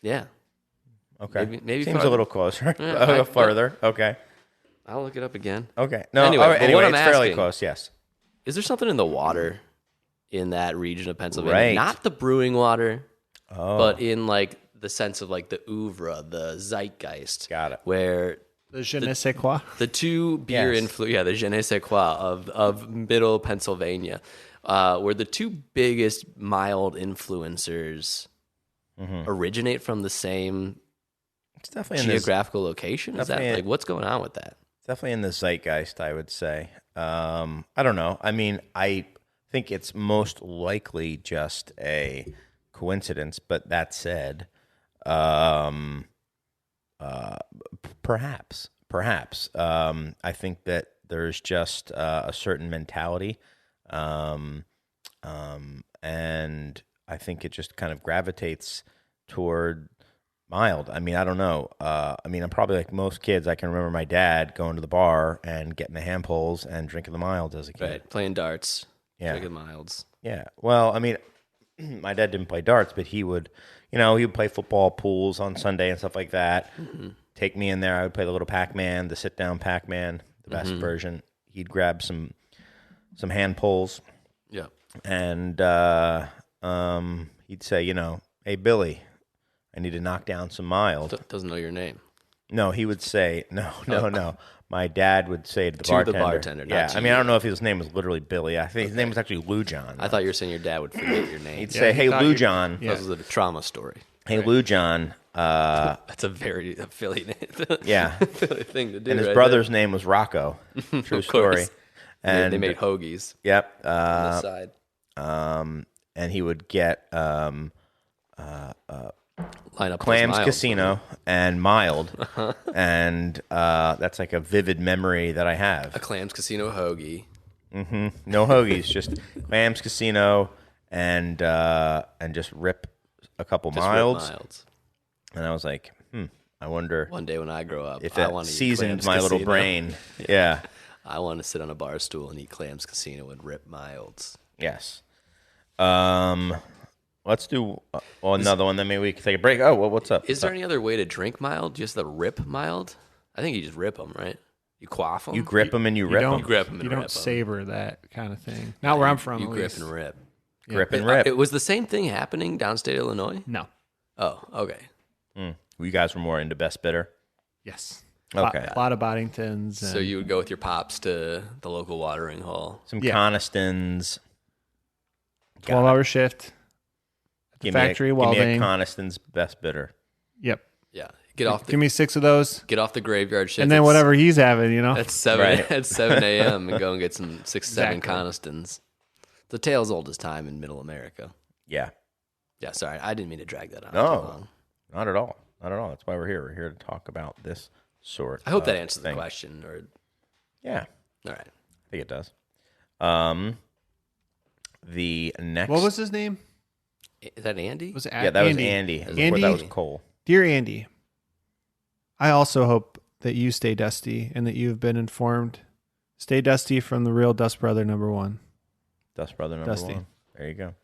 Yeah, Okay. maybe Seems farther. a little closer. Yeah, a little further. Okay. I'll look it up again. Okay. No. Anyway, all right, but anyway, what I'm it's fairly asking- close. Yes. Is there something in the water in that region of Pennsylvania? Right. Not the brewing water, Oh. but in like the sense of like the oeuvre, the zeitgeist. Got it. Where The je ne sais quoi. the two beer Yes. the je ne sais quoi of middle Pennsylvania, where the two biggest mild influencers originate from the same It's definitely in this. geographical location. Is that definitely- like what's going on with that? Definitely in the zeitgeist, I would say. I don't know. I mean, I think it's most likely just a coincidence. But that said, perhaps. I think that there's just a certain mentality, and I think it just kind of gravitates toward mild. I mean, I don't know. I'm probably like most kids. I can remember my dad going to the bar and getting the hand pulls and drinking the milds as a kid. Right, playing darts, Yeah. drinking milds. Yeah. Well, I mean, my dad didn't play darts, but he would play football pools on Sunday and stuff like that. Take me in there. I would play the little Pac-Man, the sit-down Pac-Man, the best version. He'd grab some hand pulls, Yeah. and he'd say, "Hey, Billy, I need to knock down some mild." Doesn't know your name. No, he would say, no. My dad would say to the To the bartender. bartender, not Yeah, to I mean, I you. don't know if his name was literally Billy. I think his name was actually Lou John. I thought you were saying your dad would forget your name. He'd say, he "Hey, thought Lou you- John. Yeah. This is a trauma story. Hey, Lou John." That's a very Philly Yeah. Philly thing to do. And his right brother's name was Rocco. True Of story. course. And they made hoagies yep. on the side. And he would get Line up Clams those miles. Casino and Mild, and that's like a vivid memory that I have. A Clams Casino hoagie. No hoagies, just Clams Casino and just rip a couple Just real milds. milds. And I was like, I wonder One day when I grow up, if I that want to eat seasoned Clams my little Casino. brain. Yeah. I want to sit on a bar stool and eat Clams Casino and rip milds. Yes. Let's do another one. Then maybe we can take a break. Oh, well, what's up? Is there any other way to drink mild? Just the rip mild? I think you just rip them, right? You quaff them. You grip them and you You rip don't, them. You grip 'em and you rip don't 'em. savor that kind of thing. Not where I'm from. You at grip least. and rip. Grip and rip. It was the same thing happening downstate Illinois? No. Oh, okay. You guys were more into best bitter. Yes. Okay. A lot of Boddingtons. So you would go with your pops to the local watering hole. Some Yeah. Conistons. 12-hour shift. At the Give factory me a welding. Conistons best bitter. Yep. Yeah. Get off Give me 6 of those, get off the graveyard shift. and then at whatever he's having, At 7 Right. at 7 a.m. and go and get some 6-7 Exactly. Conistons. The tale as old as time in Middle America. Yeah. Yeah, sorry, I didn't mean to drag that on. No. too long. Not at all. Not at all. That's why we're here. We're here to talk about this sort. I hope that of answers thing. the question. Or Yeah, all right, I think it does. The next. What was his name? is that Andy? Was it Yeah, that Andy. was Andy. Andy. Before that was Cole. Dear Andy, I also hope that you stay dusty and that you've been informed. Stay dusty from the real Dust Brother #1. Dust Brother number Dusty. 1. There you go.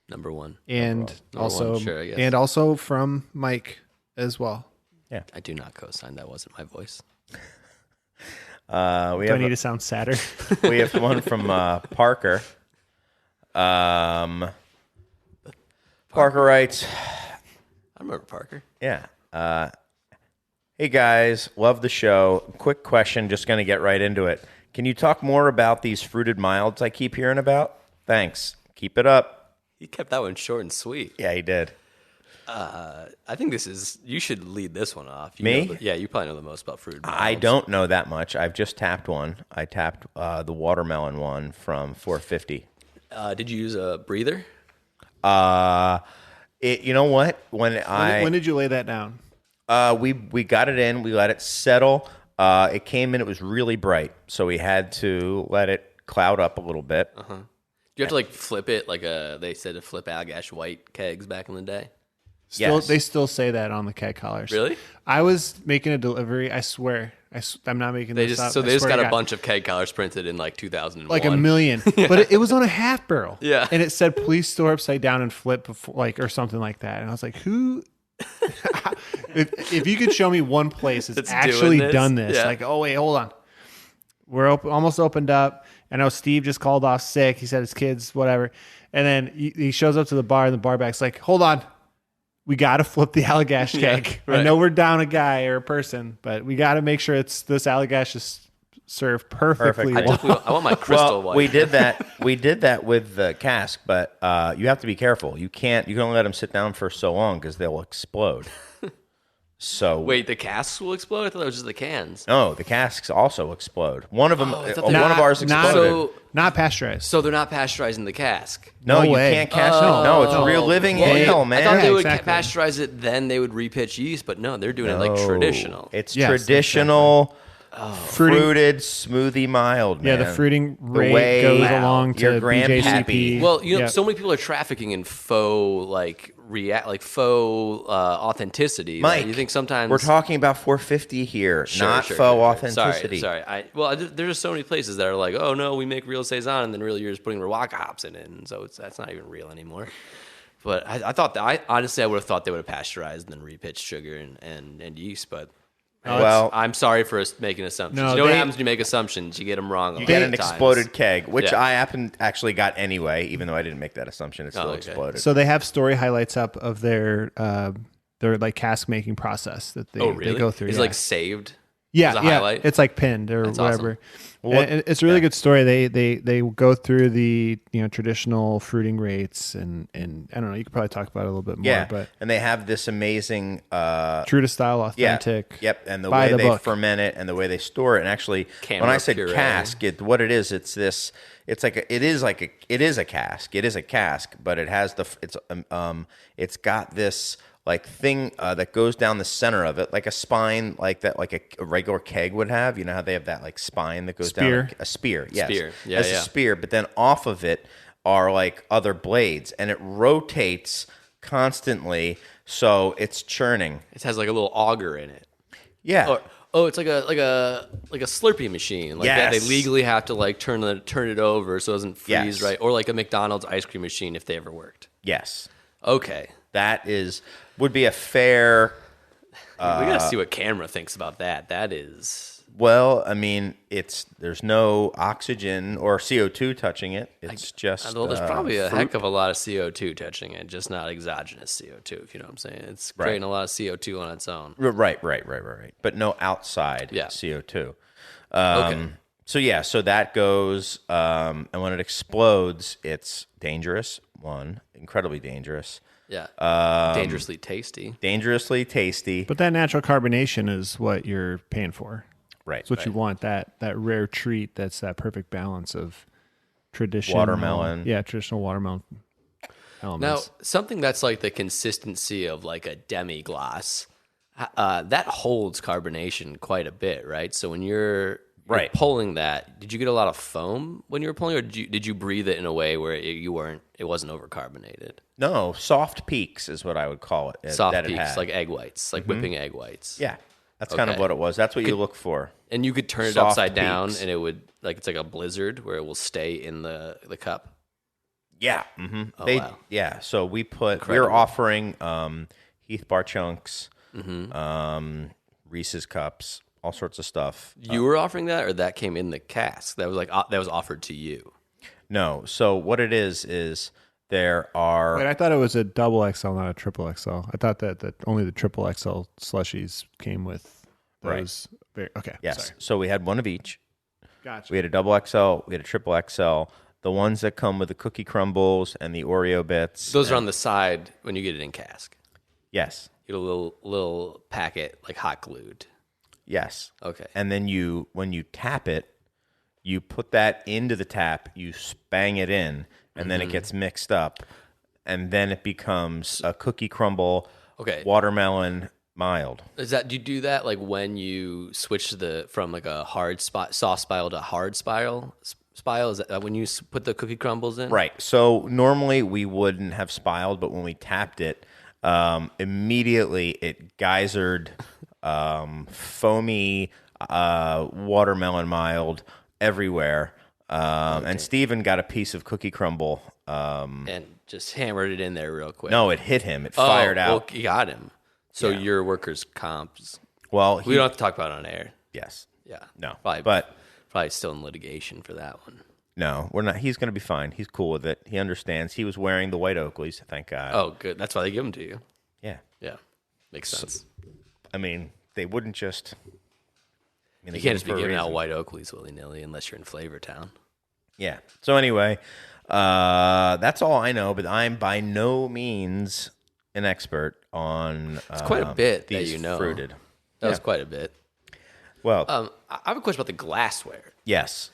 Number one. And Number also one, sure, I guess. and also from Mike as well. I do not co-sign. That wasn't my voice. We Do I have need to sound sadder? we have one from Parker. Parker writes, I remember Parker. yeah. Hey guys, love the show. Quick question, just going to get right into it. Can you talk more about these fruited milds I keep hearing about? Thanks. Keep it up. He kept that one short and sweet. Yeah, he did. I think you should lead this one off. You Me? know you probably know the most about fruit. I don't know that much. I've just tapped one. I tapped the watermelon one from 450. Did you use a breather? You know what? When did you lay that down? we got it in, we let it settle. It came in, it was really bright, so we had to let it cloud up a little bit. Do you have to like flip it like they said to flip Allagash White kegs back in the day? Yes. They still say that on the keg collars. Really? I was making a delivery. I swear. I'm not making this up. They I just swear got to a God. bunch of keg collars printed in like 2001. Like a million. But it was on a half barrel. Yeah. And it said, please store upside down and flip before, like, or something like that. And I was like, who? if you could show me one place that's That's actually doing this? done this, Yeah. like, oh, wait, hold on. We're almost opened up. I know Steve just called off sick. He said his kids, whatever. And then he shows up to the bar, and the bar back's like, hold on. We got to flip the Allagash keg. right. I know we're down a guy or a person, but we got to make sure this Allagash is served perfectly Perfect. well. I want my crystal Well, white. we did that. We did that with the cask, but you have to be careful. You can only let them sit down for so long because they'll explode. So Wait, the casks will explode? I thought it was just the cans. no, the casks also explode. One of them, I thought one they- of ours Not- exploded. So, Not pasteurized. so they're not pasteurizing the cask. no, No you way. can't cast. No, it's real living ale, I man. thought they Yeah, would exactly. pasteurize it, then they would repitch yeast, but no, they're doing it like traditional. It's Yes, traditional, Fruiting- fruited smoothie mild. Yeah, Man. the fruiting The rate way goes along to your grandpappy. BJCP. Well, you know, Yeah. so many people are trafficking in faux faux authenticity. Mike, you think sometimes we're talking about 450 here, not faux authenticity. Sorry. There's just so many places that are like, oh no, we make real saison, and then really you're just putting Rawaka hops in it, and so that's not even real anymore. But I thought that I would have thought they would have pasteurized and then repitched sugar and yeast, but. Well, I'm sorry for making assumptions. No, you know what they- happens when you make assumptions? You get them wrong. you get an exploded keg, which Yeah. I actually got anyway, even though I didn't make that assumption. It still okay. exploded. So they have story highlights up of their like cask making process that they, Oh, really? they go through. It's yeah. like saved. yeah, as a yeah. highlight? It's like pinned or That's whatever. Well, And it's a really good story. They go through the traditional fruiting rates and I don't know. You could probably talk about it a little bit more. yeah, But and they have this amazing true to style, yeah, authentic. yep, and the by way the they book. ferment it and the way they store it. And actually, when I said puree. cask, what it is, it is a cask. It is a cask, but it has it's got this like thing that goes down the center of it, like a spine, like that, like a regular keg would have. You know how they have that like spine that goes Spear. down, like a spear, yes, Spear. Yeah, as yeah. a spear. But then off of it are like other blades, and it rotates constantly, so it's churning. It has like a little auger in it. Yeah. It's like a Slurpee machine. Like that. They Yes. legally have to like turn it over so it doesn't freeze Yes. right. Or like a McDonald's ice cream machine if they ever worked. Yes. Okay. That would be a fair. We gotta see what camera thinks about that. That is Well, I mean, there's no oxygen or CO2 touching it. It's just. well, there's probably a fruit. heck of a lot of CO2 touching it, just not exogenous CO2, if you know what I'm saying. It's creating a lot of CO2 on its own. Right. But no outside Yeah. CO2. Okay. So yeah, so that goes, and when it explodes, it's dangerous. One, incredibly dangerous, Yeah. Dangerously tasty. dangerously tasty. But that natural carbonation is what you're paying for. Right. It's what you want. That rare treat. That's that perfect balance of traditional Watermelon. Yeah, traditional watermelon Now, elements. something that's like the consistency of like a demi-glace, that holds carbonation quite a bit, right? So when you're Right. pulling that, did you get a lot of foam when you were pulling, or did you breathe it in a way where it wasn't overcarbonated? No, soft peaks is what I would call it. Soft that it peaks, had. like egg whites, like whipping egg whites. Yeah. That's kind of Okay. what it was. That's what you look for. And you could turn it Soft upside down, peaks. and it would it's like a blizzard where it will stay in the cup. Yeah. Mm-hmm. Oh, wow. Yeah. So we were Incredible. offering Heath Bar Chunks, Mm-hmm. Reese's Cups, all sorts of stuff. You were offering that, or that came in the cask? That was that was offered to you. No. So what it is there are. Wait, I thought it was a double XL, not a triple XL. I thought that only the triple XL slushies came with Right. those. Okay. Yes. Sorry. So we had one of each. Gotcha. We had a double XL. We had a triple XL. The ones that come with the cookie crumbles and the Oreo bits. Those are on the side when you get it in cask. Yes. You get a little packet like hot glued. Yes. Okay. And then when you tap it, you put that into the tap, you bang it in, and then it gets mixed up, and then it becomes a cookie crumble, Okay. watermelon mild. Do you do that like when you switch from like a soft spiral to hard spiral? Is that when you put the cookie crumbles in? Right. So normally we wouldn't have spiled, but when we tapped it, immediately it geysered foamy watermelon mild everywhere. And Steven got a piece of cookie crumble. And just hammered it in there real quick. No, it hit him. It fired out. Well, you got him. So Yeah. your workers' comps. Well, We don't have to talk about it on air. yes. Yeah. No. Probably, But probably still in litigation for that one. no, we're not. He's going to be fine. He's cool with it. He understands. He was wearing the white Oakleys, thank God. Oh, good. That's why they give them to you. Yeah. Yeah. Makes sense. I mean, they wouldn't just. You can't just be giving out white Oakleys willy-nilly unless you're in Flavortown. Yeah. So anyway, that's all I know. But I'm by no means an expert on. It's quite a bit that these you know. fruited. That was quite a bit. Well, I have a question about the glassware. yes,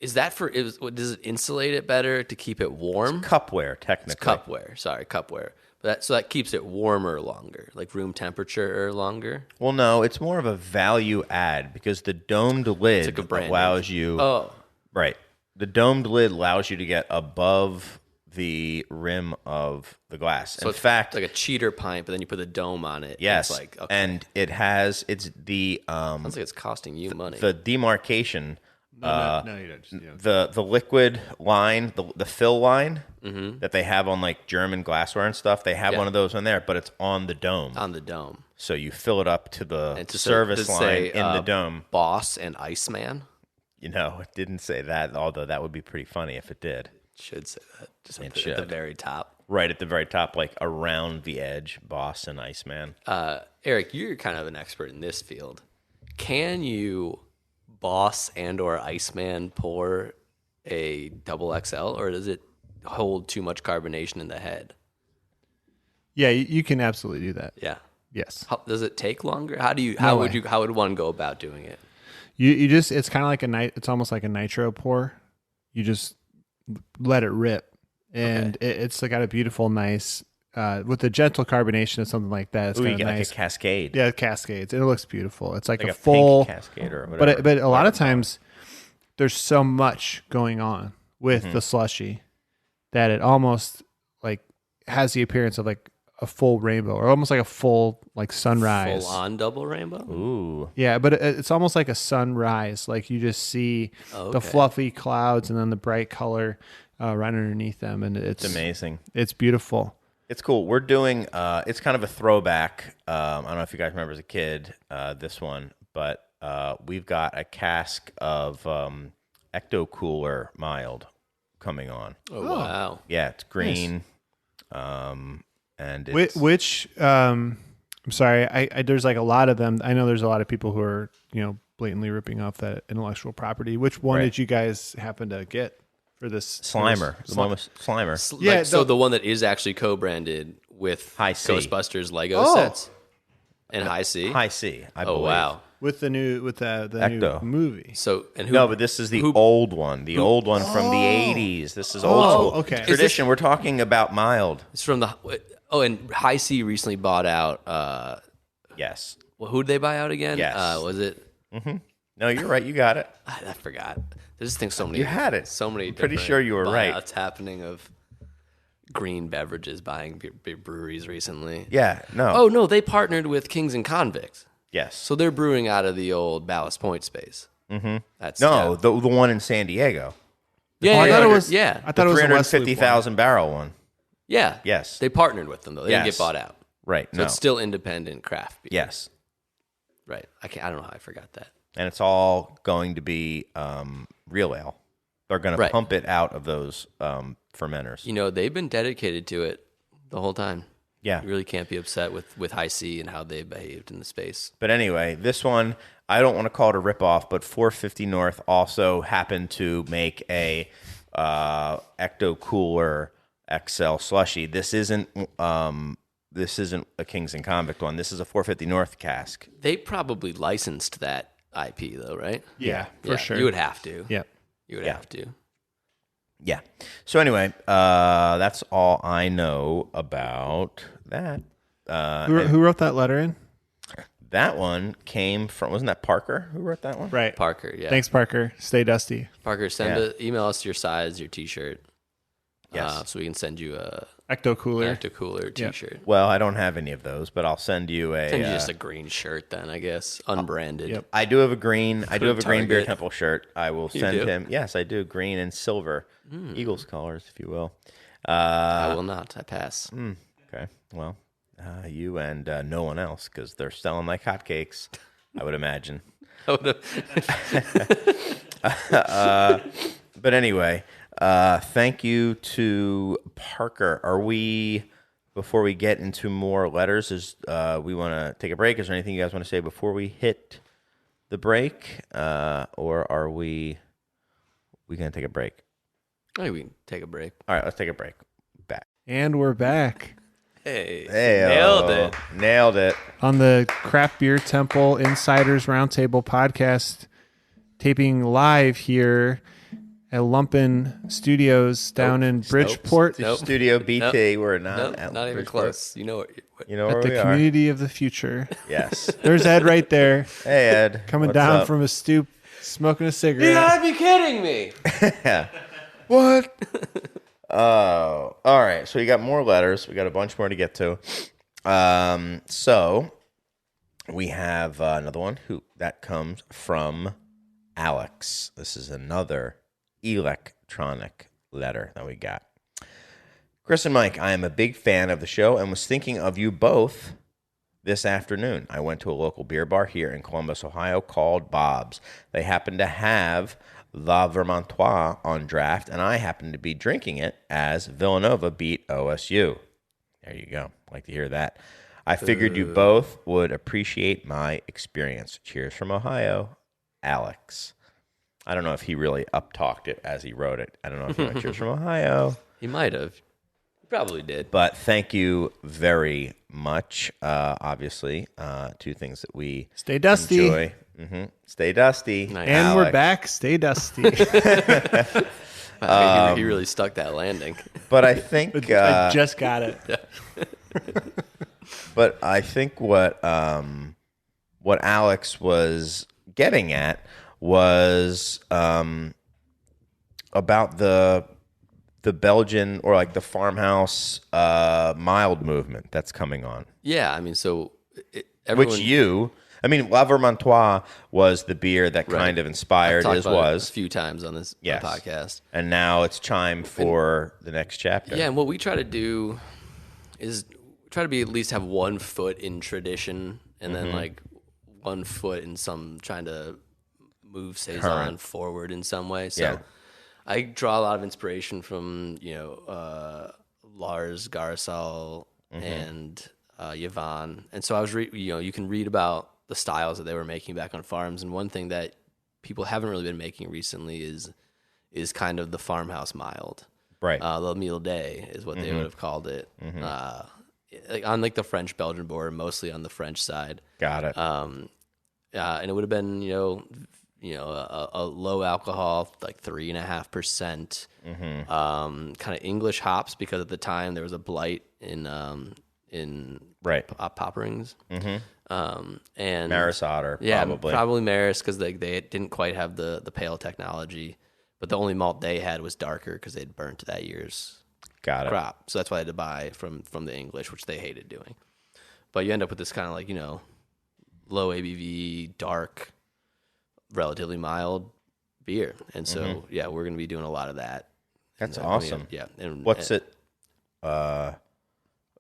Is that does it insulate it better to keep it warm? cupware technically. Cupware. Sorry, cupware. But so that keeps it warmer longer, like room temperature or longer. Well, no, it's more of a value add because the domed lid like a brand allows you. Oh, Right. The domed lid allows you to get above the rim of the glass. so In it's fact, like a cheater pint, but then you put the dome on it. yes, It's like, okay. and it's the Sounds like it's costing you money. the demarcation, No, you don't. Just, you know. the liquid line, the fill line that they have on like German glassware and stuff. They have Yeah. one of those on there, but it's on the dome, on the dome. so you fill it up to the And does service it line say, in the dome. Boss and Iceman You know, it didn't say that, although that would be pretty funny if it did. should say that. Just It at the should. very top. Right at the very top, like around the edge, Boss and Iceman. Eric, you're kind of an expert in this field. Can you Boss and or Iceman pour a double XL, or does it hold too much carbonation in the head? Yeah, you can absolutely do that. Yeah. Yes. Does it take longer? How way. would one go about doing it? You just it's kind of like it's almost like a nitro pour. You just let it rip, and it's got a beautiful, nice with the gentle carbonation of something like that. It's Ooh, you kind get of nice. like a cascade. Yeah, cascades. It looks beautiful. It's like, Like a a full pink cascade or whatever. but a lot of times there's so much going on with the slushy that it almost like has the appearance of like a full rainbow or almost like a full like sunrise. Full on double rainbow? Ooh. Yeah, but it's almost like a sunrise. Like you just see the fluffy clouds and then the bright color right underneath them, and It's amazing. It's beautiful. It's cool. We're doing, it's kind of a throwback. I don't know if you guys remember as a kid, this one, but we've got a cask of Ecto Cooler Mild coming on. Oh, wow. Yeah, it's green. And it's, Which I'm sorry, I there's like a lot of them. I know there's a lot of people who are blatantly ripping off that intellectual property. Which one Right. did you guys happen to get for this? Slimer. The one with Slimer. Yeah, So the- the one that is actually co-branded with High C. Ghostbusters Lego Oh. sets and High C. High C, I Oh believe. wow. With the new the Ecto. new movie. So and who? No, but this is the old one. The old one from the 80s. This is old school. okay. Is Tradition. We're talking about mild. It's from the. Oh, and High C recently bought out. Yes. Well, who did they buy out again? Yes. Was it? No, you're right. You got it. I forgot. There's just so many. You had it. So many. Pretty different sure you were right. buyouts happening of green beverages buying big breweries recently. Yeah. No. Oh no, they partnered with Kings and Convicts. Yes. So they're brewing out of the old Ballast Point space. Mm-hmm. That's No, yeah. the one in San Diego. Yeah, Oh, I thought it 300 was. yeah, I thought it was a West Loop one. 350,000 barrel one. yeah. Yes. They partnered with them though. They didn't Yes. get bought out. Right. So No. it's still independent craft beer. Yes. Right. I don't know how I forgot that. And it's all going to be real ale. They're going to Right. pump it out of those fermenters. You know, they've been dedicated to it the whole time. Yeah. You really can't be upset with High C and how they behaved in the space. But anyway, this one, I don't want to call it a ripoff, but 450 North also happened to make a Ecto Cooler XL slushy. This isn't a Kings and Convict one. This is a 450 North cask. They probably licensed that IP though, right? Yeah, for Yeah, sure. You would have to. Yeah. You would Yeah. have to. Yeah. So anyway, that's all I know about that. Who wrote that letter in? That one came from, wasn't that Parker who wrote that one? Right. Parker, yeah. Thanks, Parker. Stay dusty. Parker, email us your size, your T-shirt. Yes. So we can send you a Ecto Cooler. Ecto Cooler T-shirt. Well, I don't have any of those, but I'll send you a. Send you just a green shirt then, I guess, unbranded. Yep. I do have a green. I do have a green Beer Target. Temple shirt. I will send do? him. Yes, I do. Green and silver, Eagles colors, if you will. I will not. I pass. Okay. Well, you and no one else, because they're selling like hotcakes. I would imagine. But anyway, thank you to Parker. Are we, before we get into more letters, we want to take a break? Is there anything you guys want to say before we hit the break? Or are we going to take a break? Maybe we can take a break. All right, let's take a break. Back. And we're back Hey, Hey, nailed it. Nailed it. on the Craft Beer Temple Insiders Roundtable podcast, taping live here at Lumpen Studios down in Bridgeport Nope. Studio BT. We're not Nope, at not even Bridgeport. close. You know what? You know where at the we are. community of the future. Yes. There's Ed right there, Hey, Ed. coming what's down up? from a stoop, smoking a You cigarette. gotta be kidding me. What? Oh, all right. So you got more letters. We got a bunch more to get to. So we have another one that comes from Alex. This is another electronic letter that we got. Chris and Mike, I am a big fan of the show and was thinking of you both this afternoon. I went to a local beer bar here in Columbus, Ohio called Bob's. They happened to have La Vermantois on draft, and I happened to be drinking it as Villanova beat OSU. There you go. Like to hear that. I figured you both would appreciate my experience. Cheers from Ohio, Alex. I don't know if he really up-talked it as he wrote it. I don't know if he went cheers from Ohio. He might have. He probably did. But thank you very much. Obviously, two things that we Stay dusty. enjoy. Stay dusty. Nice. And we're Alex. back. Stay dusty. He really stuck that landing. But I think, I just got it. but I think what Alex was getting at was about the Belgian or like the farmhouse mild movement that's coming on. Yeah, I mean, so everyone, La Vermantois was the beer that kind of inspired talked as about it was. a few times on this Yes. podcast. And now it's time for the next chapter. Yeah, and what we try to do is try to be at least have 1 foot in tradition, and then like 1 foot in some trying to move saison Current. forward in some way. So Yeah. I draw a lot of inspiration from Lars Garsal and Yvonne, and so I was you can read about the styles that they were making back on farms, and one thing that people haven't really been making recently is kind of the farmhouse mild. Right. La Mille Day is what they would have called it. Like on like the French Belgian border, mostly on the French side. Got it. And it would have been a low alcohol, like 3.5%. Kind of English hops, because at the time there was a blight in Right. Pop rings. And Maris Otter, yeah, probably. probably Maris, because they didn't quite have the pale technology, but the only malt they had was darker because they'd burnt that year's Got it. crop. So that's why I had to buy from the English, which they hated doing. But you end up with this kind of like, low ABV, dark, relatively mild beer. And so, yeah, we're going to be doing a lot of that. That's And, awesome. Yeah. And What's it?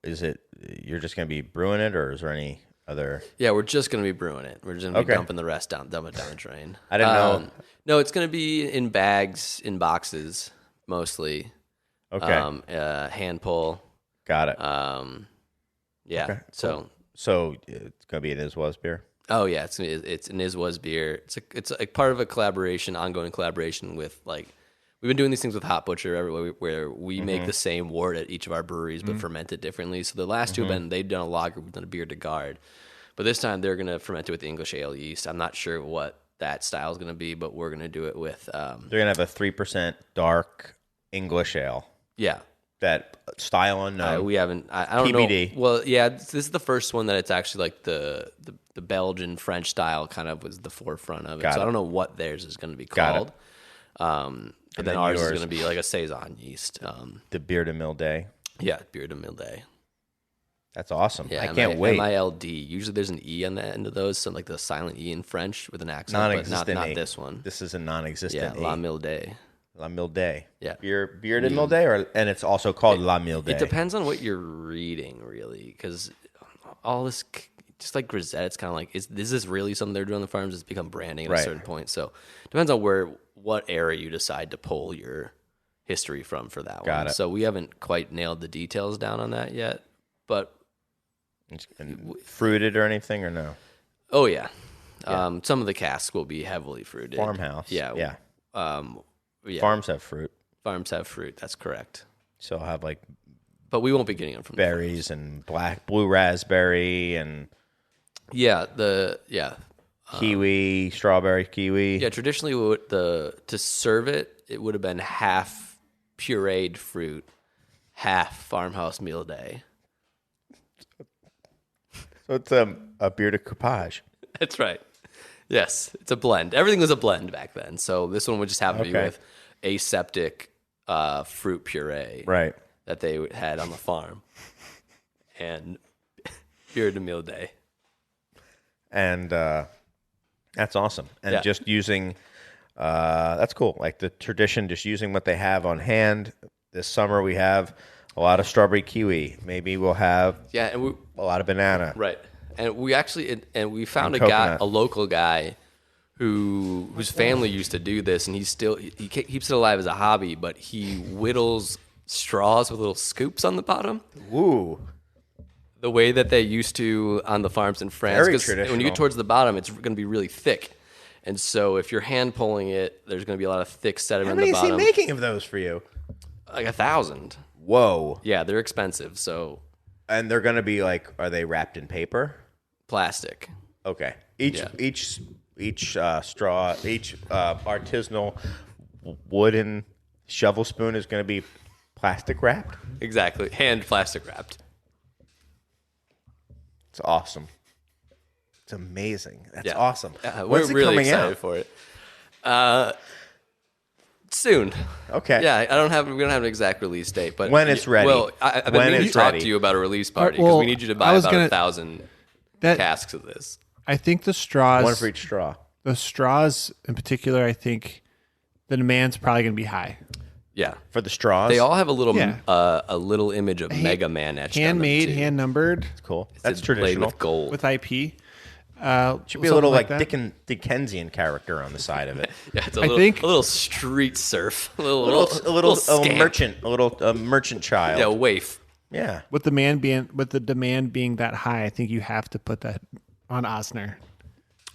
Is it you're just going to be brewing it, or is there any other? Yeah, we're just going to be brewing it. We're just going to be Okay. dumping the rest down the drain. I didn't know. No, it's going to be in bags, in boxes, mostly. Okay, Hand pull. got it. Yeah. Okay, So, So it's going to be an Iswas beer. oh yeah, it's an Iswas beer. It's a part of a collaboration, ongoing collaboration with like we've been doing these things with Hot Butcher everywhere, where we make the same wort at each of our breweries but ferment it differently. So the last two have been they've done a lager, we've done a beer de garde, but this time they're gonna ferment it with English ale yeast. I'm not sure what that style is gonna be, but we're gonna do it with They're going to have a 3% dark English ale. yeah. That style unknown. We haven't. I don't TBD. know. Well, yeah, this is the first one that it's actually like the Belgian French style kind of was the forefront of it. Got so it. I don't know what theirs is going to be Got it. called. But then then ours is yours. going to be like a saison yeast. The beer de mill day. Yeah, beer de milde. That's awesome. Yeah, I can't wait. MILD. Usually there's an E on the end of those, so like the silent E in French with an accent, but Non-existent. not E. this one. This is a Yeah, non-existent. La E. Milde. La Milde. Yeah. Beer de Milde, and it's also called La Milde. It depends on what you're reading, really, because all this, just like Grisette, it's kind of like, is this really something they're doing on the farms? It's become branding at Right. a certain point. So it depends on what area you decide to pull your history from for that Got one. it. So we haven't quite nailed the details down on that yet, but And fruited or anything, or no? oh yeah. Some of the casks will be heavily fruited. Farmhouse. Yeah. Yeah. Yeah. Farms have fruit. Farms have fruit. That's correct. So I'll have like But we won't be getting them from the farm. berries and blue raspberry and Yeah. kiwi, strawberry kiwi. Yeah, traditionally, to serve it, it would have been half pureed fruit, half farmhouse meal day. So it's a beer de coupage. That's right. Yes, it's a blend. Everything was a blend back then. So this one would just happen to be Okay. with aseptic fruit puree Right. that they had on the farm, and beer de meal day. And that's awesome. And Yeah. just using that's cool. Like the tradition, just using what they have on hand. This summer we have a lot of strawberry kiwi. Maybe we'll have Yeah, and we a lot of banana. right, and we actually we found And a guy, coconut. a local guy, whose family used to do this, and he keeps it alive as a hobby, but he whittles straws with little scoops on the bottom. Woo. The way that they used to on the farms in France. Very 'Cause when you traditional. get towards the bottom, it's going to be really thick. And so if you're hand pulling it, there's going to be a lot of thick sediment How on many the is he bottom. making of those for you? Like 1,000. Whoa. Yeah, they're expensive. So And they're going to be like, are they wrapped in paper? plastic. Okay. Each Yeah. straw, each artisanal wooden shovel spoon is going to be plastic wrapped. Exactly. Hand plastic wrapped. It's awesome. It's amazing. That's Yeah. awesome. We're When's it really coming excited out? for it. Soon. Okay. Yeah, we don't have an exact release date, but When it's ready. Well, I've been When meaning to it's talk ready. to you about a release party because well, we need you to I buy was about gonna- 1,000 That casks of this. I think the straws, One for each straw. the straws in particular, I think the demand's probably going to be high. Yeah. For the straws. They all have a little Yeah. A little image of Mega Man etched on them, Handmade, too. hand numbered cool. It's That's played traditional. with gold. with IP. Should be a little like that. Dickensian character on the side of it. Yeah, it's a I little, think- a little street surf, a little, a little scamp. merchant, a little merchant child. Yeah, waif. Yeah. With the demand being that high, I think you have to put that on Osner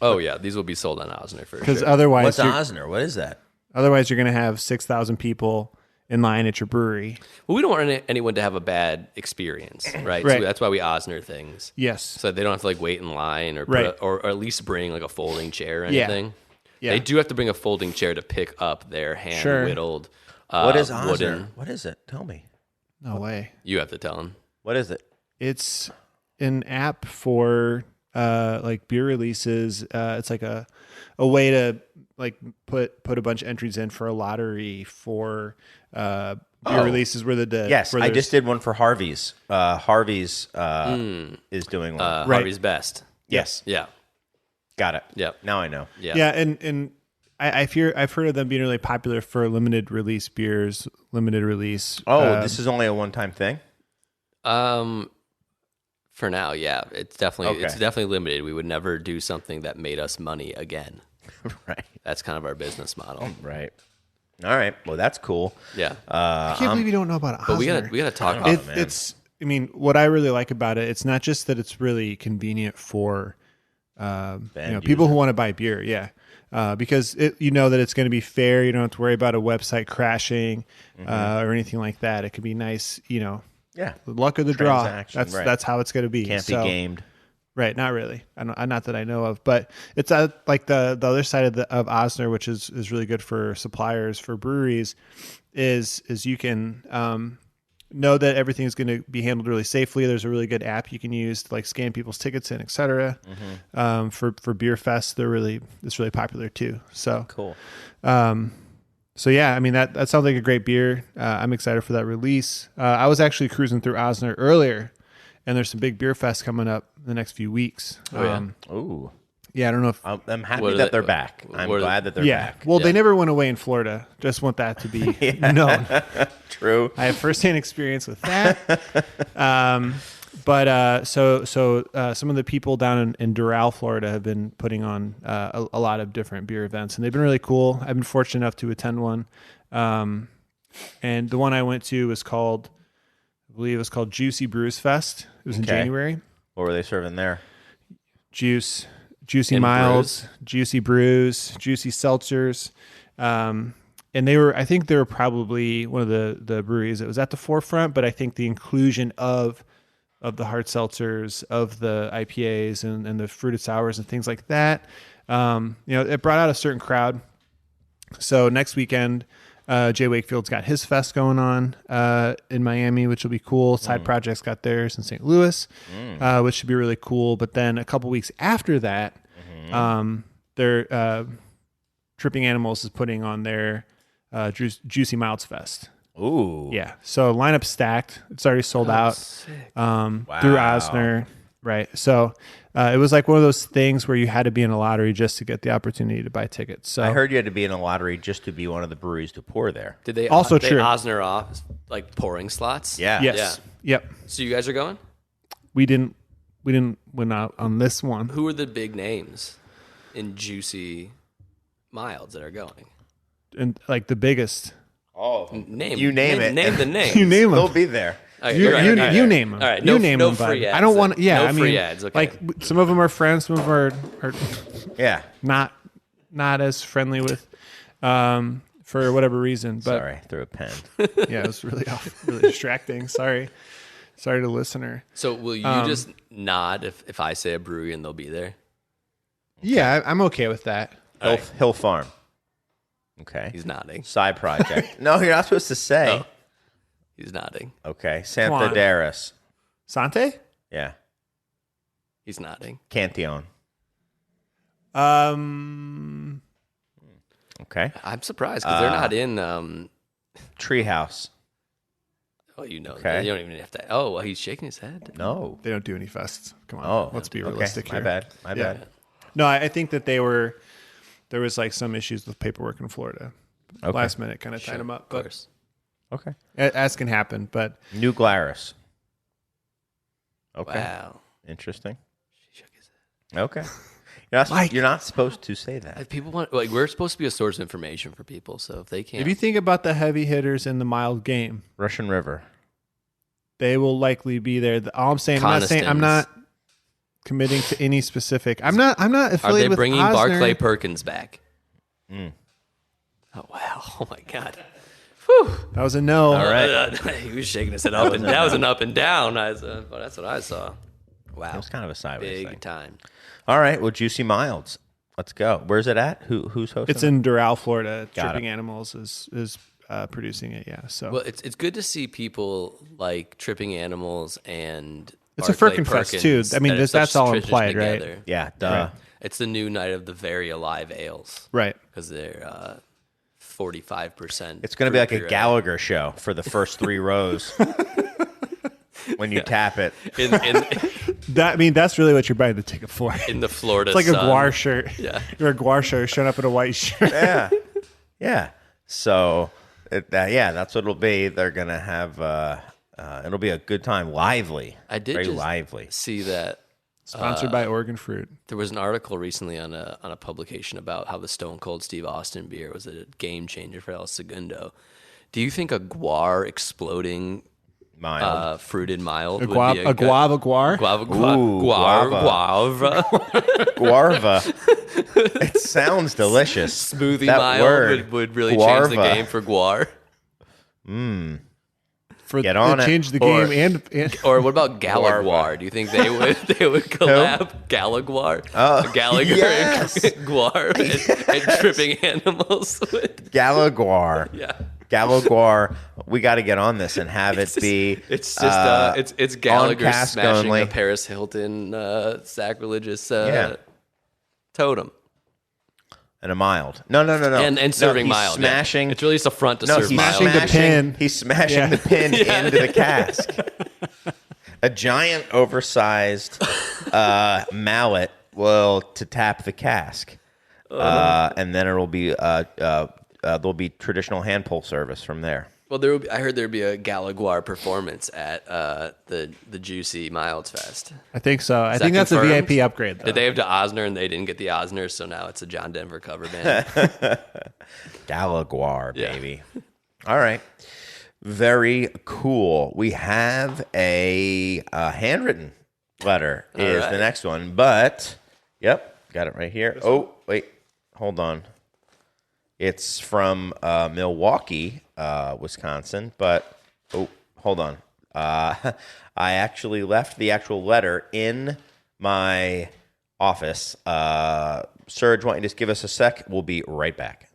Oh yeah, these will be sold on Osner for because sure. otherwise, What's you're, Osner? What is that? otherwise you're going to have 6,000 people in line at your brewery. Well, we don't want anyone to have a bad experience, right? Right. So that's why we Osner things, Yes. so they don't have to like wait in line or Right. or at least bring like a folding chair or Yeah. anything. Yeah. They do have to bring a folding chair to pick up their hand Sure. whittled. What is Osner? wooden. What is it? Tell me. No way. You have to tell them. What is it? It's an app for like beer releases. It's like a way to like put a bunch of entries in for a lottery for beer releases where Yes, where I there's- just did one for Harvey's. Harvey's is doing one. Right. Harvey's Best. yes. Yeah. Got it. Yep. Now I know. Yeah. Yeah, and I've heard of them being really popular for limited release beers, limited release. Oh, this is only a one-time thing? For now, yeah, it's definitely Okay. limited. We would never do something that made us money again. Right. That's kind of our business model. Right. All right. Well, that's cool. Yeah, I can't believe you don't know about Osner. but we gotta talk Oh, about man. It's. I mean, what I really like about it, it's not just that it's really convenient for people who want to buy beer. Yeah. Because you know that it's going to be fair. You don't have to worry about a website crashing or anything like that. It could be nice, Yeah. the luck of the draw. Transaction, That's right. that's how it's going to be. Can't So- be gamed. Right, not really. Not that I know of, but it's like the other side of Osner, which is really good for suppliers, for breweries, is you can know that everything is going to be handled really safely. There's a really good app you can use to like scan people's tickets in, etc. For Beer Fest, it's really popular too. So Cool. so yeah, I mean that sounds like a great beer. I'm excited for that release. I was actually cruising through Osner earlier, and there's some big beer fests coming up in the next few weeks. yeah? Ooh. Yeah, I don't know if I'm happy What are that they- they're back. I'm what are glad that they're yeah. back. Well, Yeah. they never went away in Florida. Just want that to be known. True. I have firsthand experience with that. But some of the people down in Doral, Florida, have been putting on a lot of different beer events, and they've been really cool. I've been fortunate enough to attend one, and the one I went to was called, I believe it was called Juicy Brews Fest. It was in Okay. January. What were they serving there? Juicy And Miles, Juicy Brews, Juicy Seltzers. And I think they were probably one of the breweries that was at the forefront, but I think the inclusion of the hard seltzers, of the IPAs and the fruited sours and things like that, it brought out a certain crowd. So next weekend, Jay Wakefield's got his fest going on in Miami, which will be cool. Side Project's got theirs in St. Louis, which should be really cool. But then a couple weeks after that, their Tripping Animals is putting on their Juicy Miles Fest. Ooh. Yeah, so lineup stacked. It's already sold out through Osner. Right. So it was like one of those things where you had to be in a lottery just to get the opportunity to buy tickets. So I heard you had to be in a lottery just to be one of the breweries to pour there. Did they Also they true. Osner off like pouring slots? Yeah. yes, yep. So you guys are going? We didn't win out on this one. Who are the big names in Juicy Milds that are going? And like the biggest, Oh. Name You name it. Name the names. you name They'll them. be there. All right, You, you're right, you, all right, you all right. name them. All right, you no, name no them. free bud. ads. I don't want. Yeah, No I mean, free ads, okay. like some of them are friends, some of them are Yeah. not as friendly with, for whatever reason. But Sorry, threw a pen. yeah, it was really really distracting. Sorry to the listener. So will you just nod if I say a brewery and they'll be there? Yeah, I'm okay with that. Hill Farm. Okay. He's nodding. Side project. No, you're not supposed to say. Oh. He's nodding. Okay. Come on. Santaderas. Sante. Yeah. He's nodding. Cantillon. Okay. I'm surprised because they're not in. Treehouse. Oh, you know, Okay. you don't even have to. Oh, well, he's shaking his head. No. They don't do any fests. Come on, Oh. let's be okay. realistic My here. bad. My Yeah. bad. No, I think that there was like some issues with paperwork in Florida. Okay. Last minute kind of tied them up, Of but course. Okay. as can happen. But New Glarus. Okay. Wow. Interesting. She shook his head. Okay. You're Mike. not supposed to say that. If people want, like, we're supposed to be a source of information for people. So if they can't, if you think about the heavy hitters in the mild game, Russian River. they will likely be there. All I'm saying, I'm Conistons. not committing to any specific. I'm not are they affiliated with bringing Osner. Barclay Perkins back? Mm. Oh wow! Oh my God! That was a no. All right. He was shaking his head up and that was an up and down. Well, that's what I saw. That Wow! was kind of a sideways Big thing. time. All right. Well, Juicy Milds. Let's go. Where's it at? Who's hosting? It's in Doral, Florida. Got Tripping it. Animals is producing it. Yeah. So Well, it's good to see people like Tripping Animals and It's a Barclay Firkenfest, too. Perkins I mean, that have that's such all tradition implied, right? together. Yeah. Duh. Right. It's the new night of the very alive ales right. because they're 45%. It's going to be like a fruit puree. Gallagher show for the first 3 rows. when you tap it. That's really what you're buying the ticket for. In the Florida It's like sun. a Guar shirt. Yeah. You're a Guar shirt showing up in a white shirt. Yeah, yeah. So, that's what it'll be. They're gonna have. It'll be a good time, lively. I did very just lively. see that Sponsored by Oregon Fruit. there was an article recently on a publication about how the Stone Cold Steve Austin beer was a game changer for El Segundo. Do you think a Guar exploding Mild. fruited mild would Guava, be a guava guar. guava Ooh, guava Guarva. It sounds delicious. smoothie That mild word, would really change the guarva. game for Guar. Get on it. Change the Or- game and Or what about Galaguar? Guarva. Do you think they would collab Galaguar? Gallagher yes. and Guar and tripping animals with Galaguar. yeah. Galaguar. We got to get on this and have it be. It's just it's Gallagher cask smashing only. a Paris Hilton sacrilegious Yeah. totem And a mild. No. and serving he's mild. yeah. Smashing. It's really just a front to No, serve he's mild. smashing the pin. He's smashing Yeah. the pin into the cask. A giant, oversized mallet will to tap the cask, and then it'll be there'll be traditional hand pull service from there. Well, I heard there'd be a Galaguar performance at the Juicy Milds Fest. I think so. I Is think that that's confirmed? a VIP upgrade, though. Did they have the Osner and they didn't get the Osner, so now it's a John Denver cover band. Galaguar, Yeah. baby. All right. Very cool. We have a handwritten letter is right. the next one, but got it right here. Oh, wait, hold on. It's from Milwaukee, Wisconsin, but hold on. I actually left the actual letter in my office. Serge, why don't you just give us a sec? We'll be right back.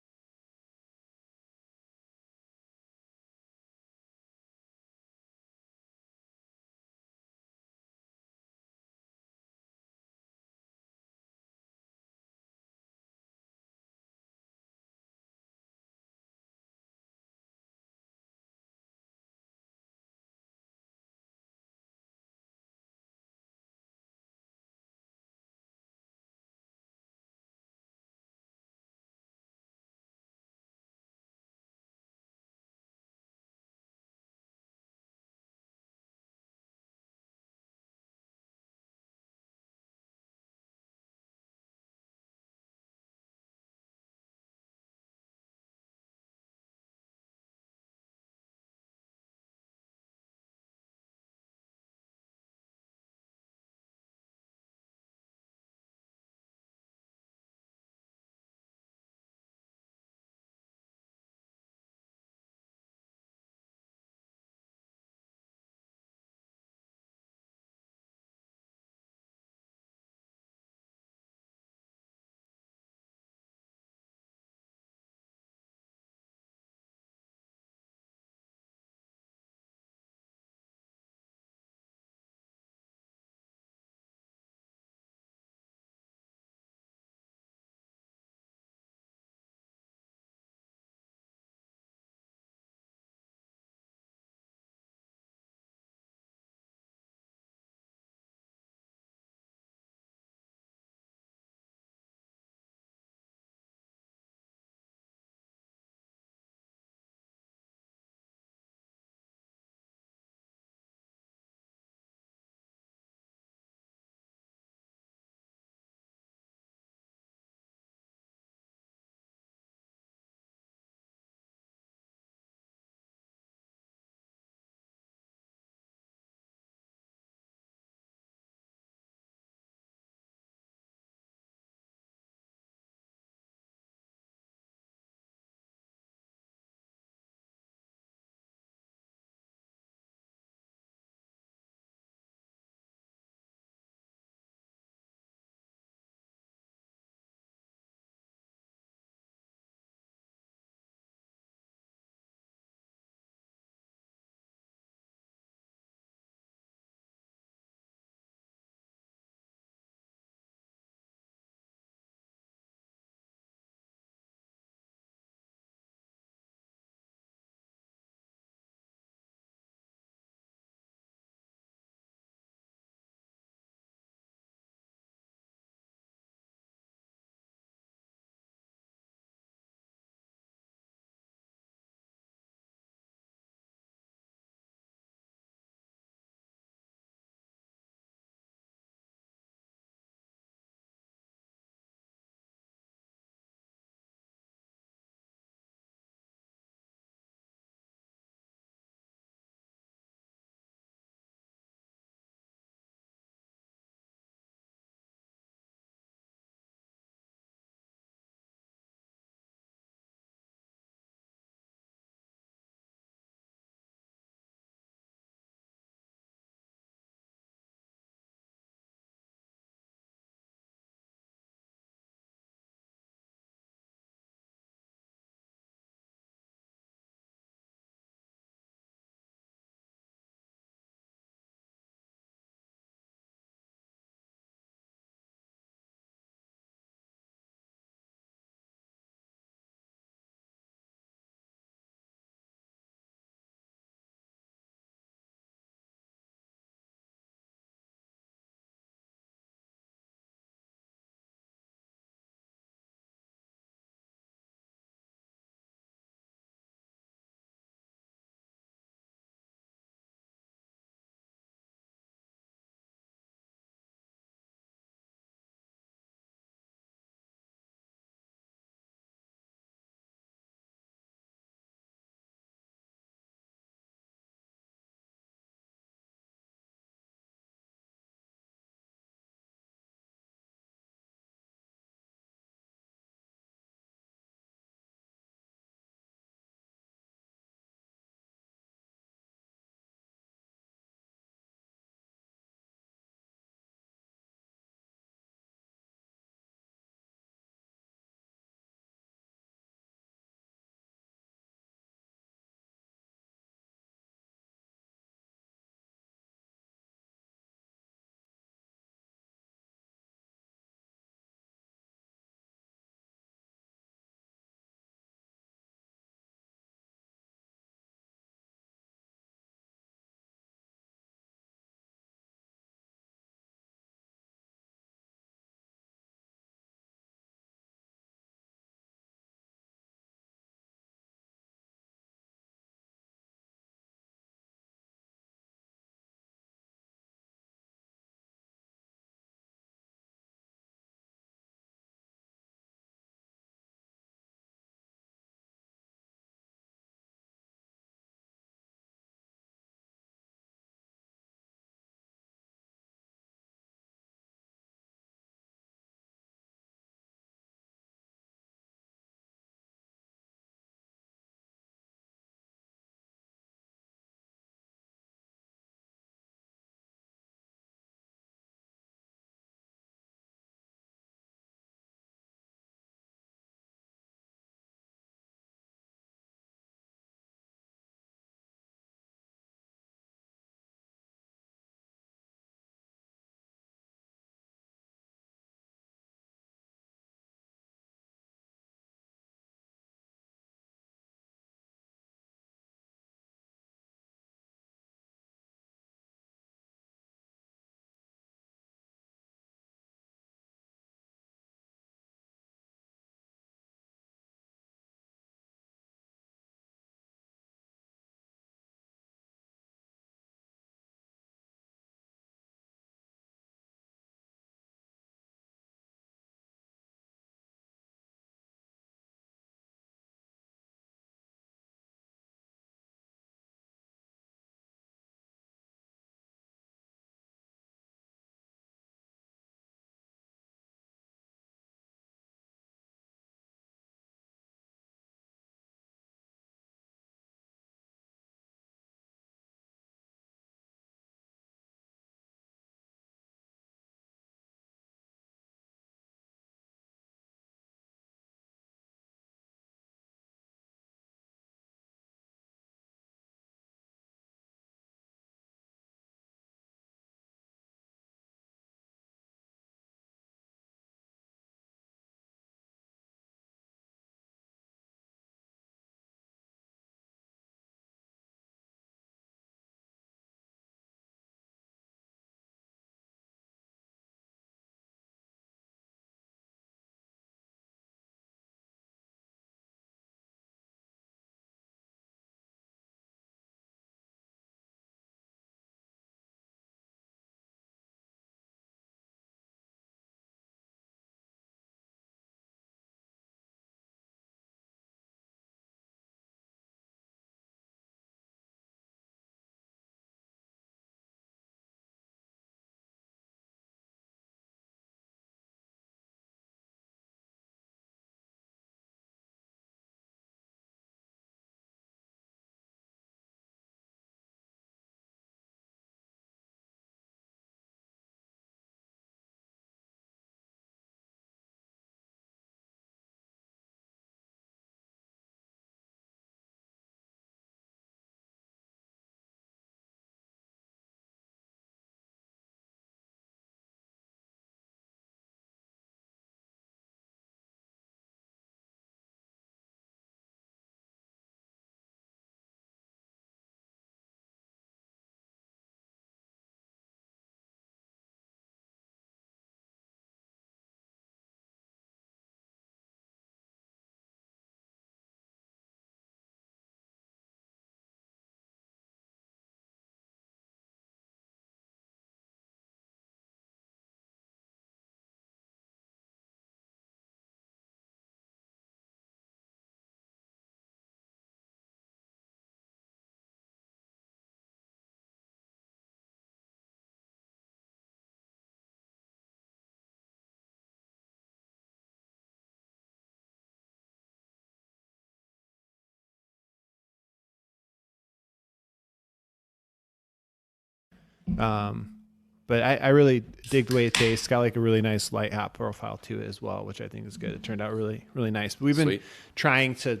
But I really dig the way it tastes. It's got like a really nice light hop profile to it as well, which I think is good. It turned out really, really nice. But we've been Sweet. trying to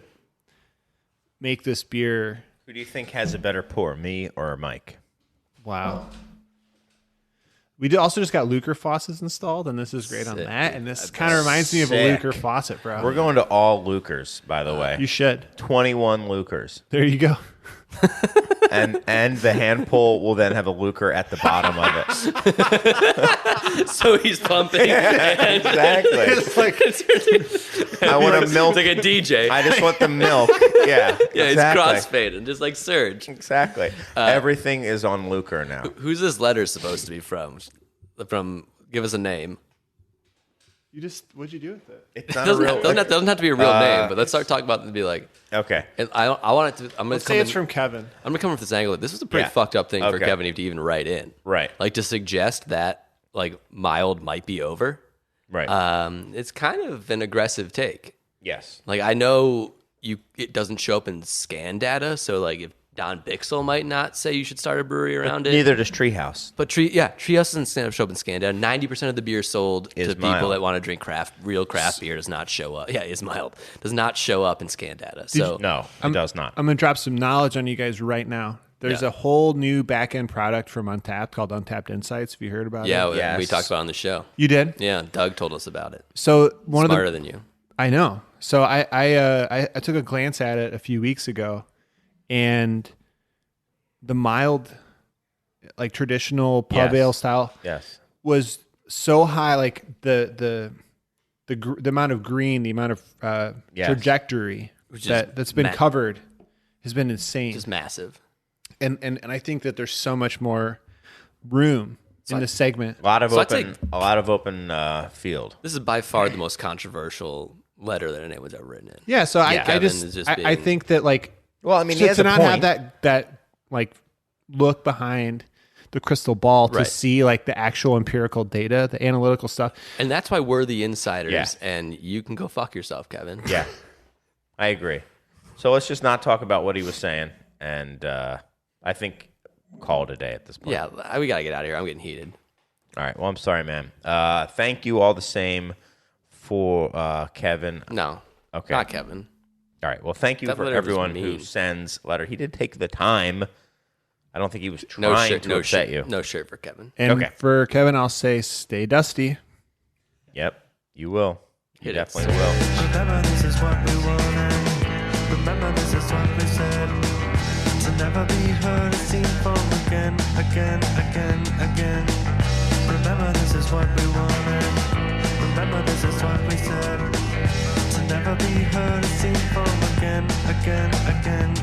make this beer. Who do you think has a better pour, me or Mike? Wow. We also just got Lucre faucets installed, and this is great on Sick, that. dude. And this kind of reminds me of a Sick. Lucre faucet, bro. We're going to all Lucers, by the way. You should. 21 Lucers. There you go. And the hand pull will then have a Lucre at the bottom of it. So he's pumping. Exactly. It's like I want to milk. It's like a DJ. I just want the milk. Yeah. Yeah, exactly. it's crossfading, just like Surge. Exactly. Everything is on Lucre now. Who's this letter supposed to be from? Give us a name. you just what'd you do with it? It's not a real. Doesn't have to be a real name, but let's start talking about it and be like. Okay. And I want it to. I'm gonna Let's come say it's in- from Kevin. I'm gonna come from this angle. This was a pretty Yeah. fucked up thing for Okay. Kevin to even write in. Right. Like to suggest that like mild might be over. Right. It's kind of an aggressive take. yes. Like I know it doesn't show up in scan data, so like if Don Bixel might not say you should start a brewery around it. Neither does Treehouse. But Treehouse doesn't show up in scan data. 90% of the beer sold Is to people mild. that want to drink real craft beer does not show up. Yeah, is mild. Does not show up in scan data. So No, it does not. I'm gonna drop some knowledge on you guys right now. There's Yeah. a whole new back end product from Untapped called Untapped Insights. Have you heard about yeah, it? we Yes. talked about it on the show. You did? Yeah, Doug told us about it. So one Smarter of the than you. I know. So I took a glance at it a few weeks ago, and the mild, like traditional pub Yes. ale style, Yes. was so high. Like the amount of green, the amount of Yes. trajectory Which is that's been ma- covered has been insane. Just massive. And I think that there's so much more room in this segment. A lot of So I'd open field. This is by far the most controversial letter that anyone's ever written in. Yeah, so I Kevin just, is just I being- think that like Well, I mean, he to, has to a not point. have that like look behind the crystal ball to Right. see like the actual empirical data, the analytical stuff. And that's why we're the insiders, Yeah. and you can go fuck yourself, Kevin. Yeah, I agree. So let's just not talk about what he was saying, and I think call it a day at this point. Yeah, we got to get out of here. I'm getting heated. All right. Well, I'm sorry, man. Thank you all the same for Kevin. No. Okay. Not Kevin. All right. Well, thank you That for letter was everyone who mean. sends letter. He did take the time. I don't think he was No trying shirt. to No upset shirt. you. No shirt for Kevin. And Okay. for Kevin, I'll say stay dusty. Yep. You will. You Hit it. definitely will. Remember this is what we wanted. Remember this is what we said. To never be heard or seen from again. Remember this is what we wanted. Remember this is what we said. To never be heard or seen from again.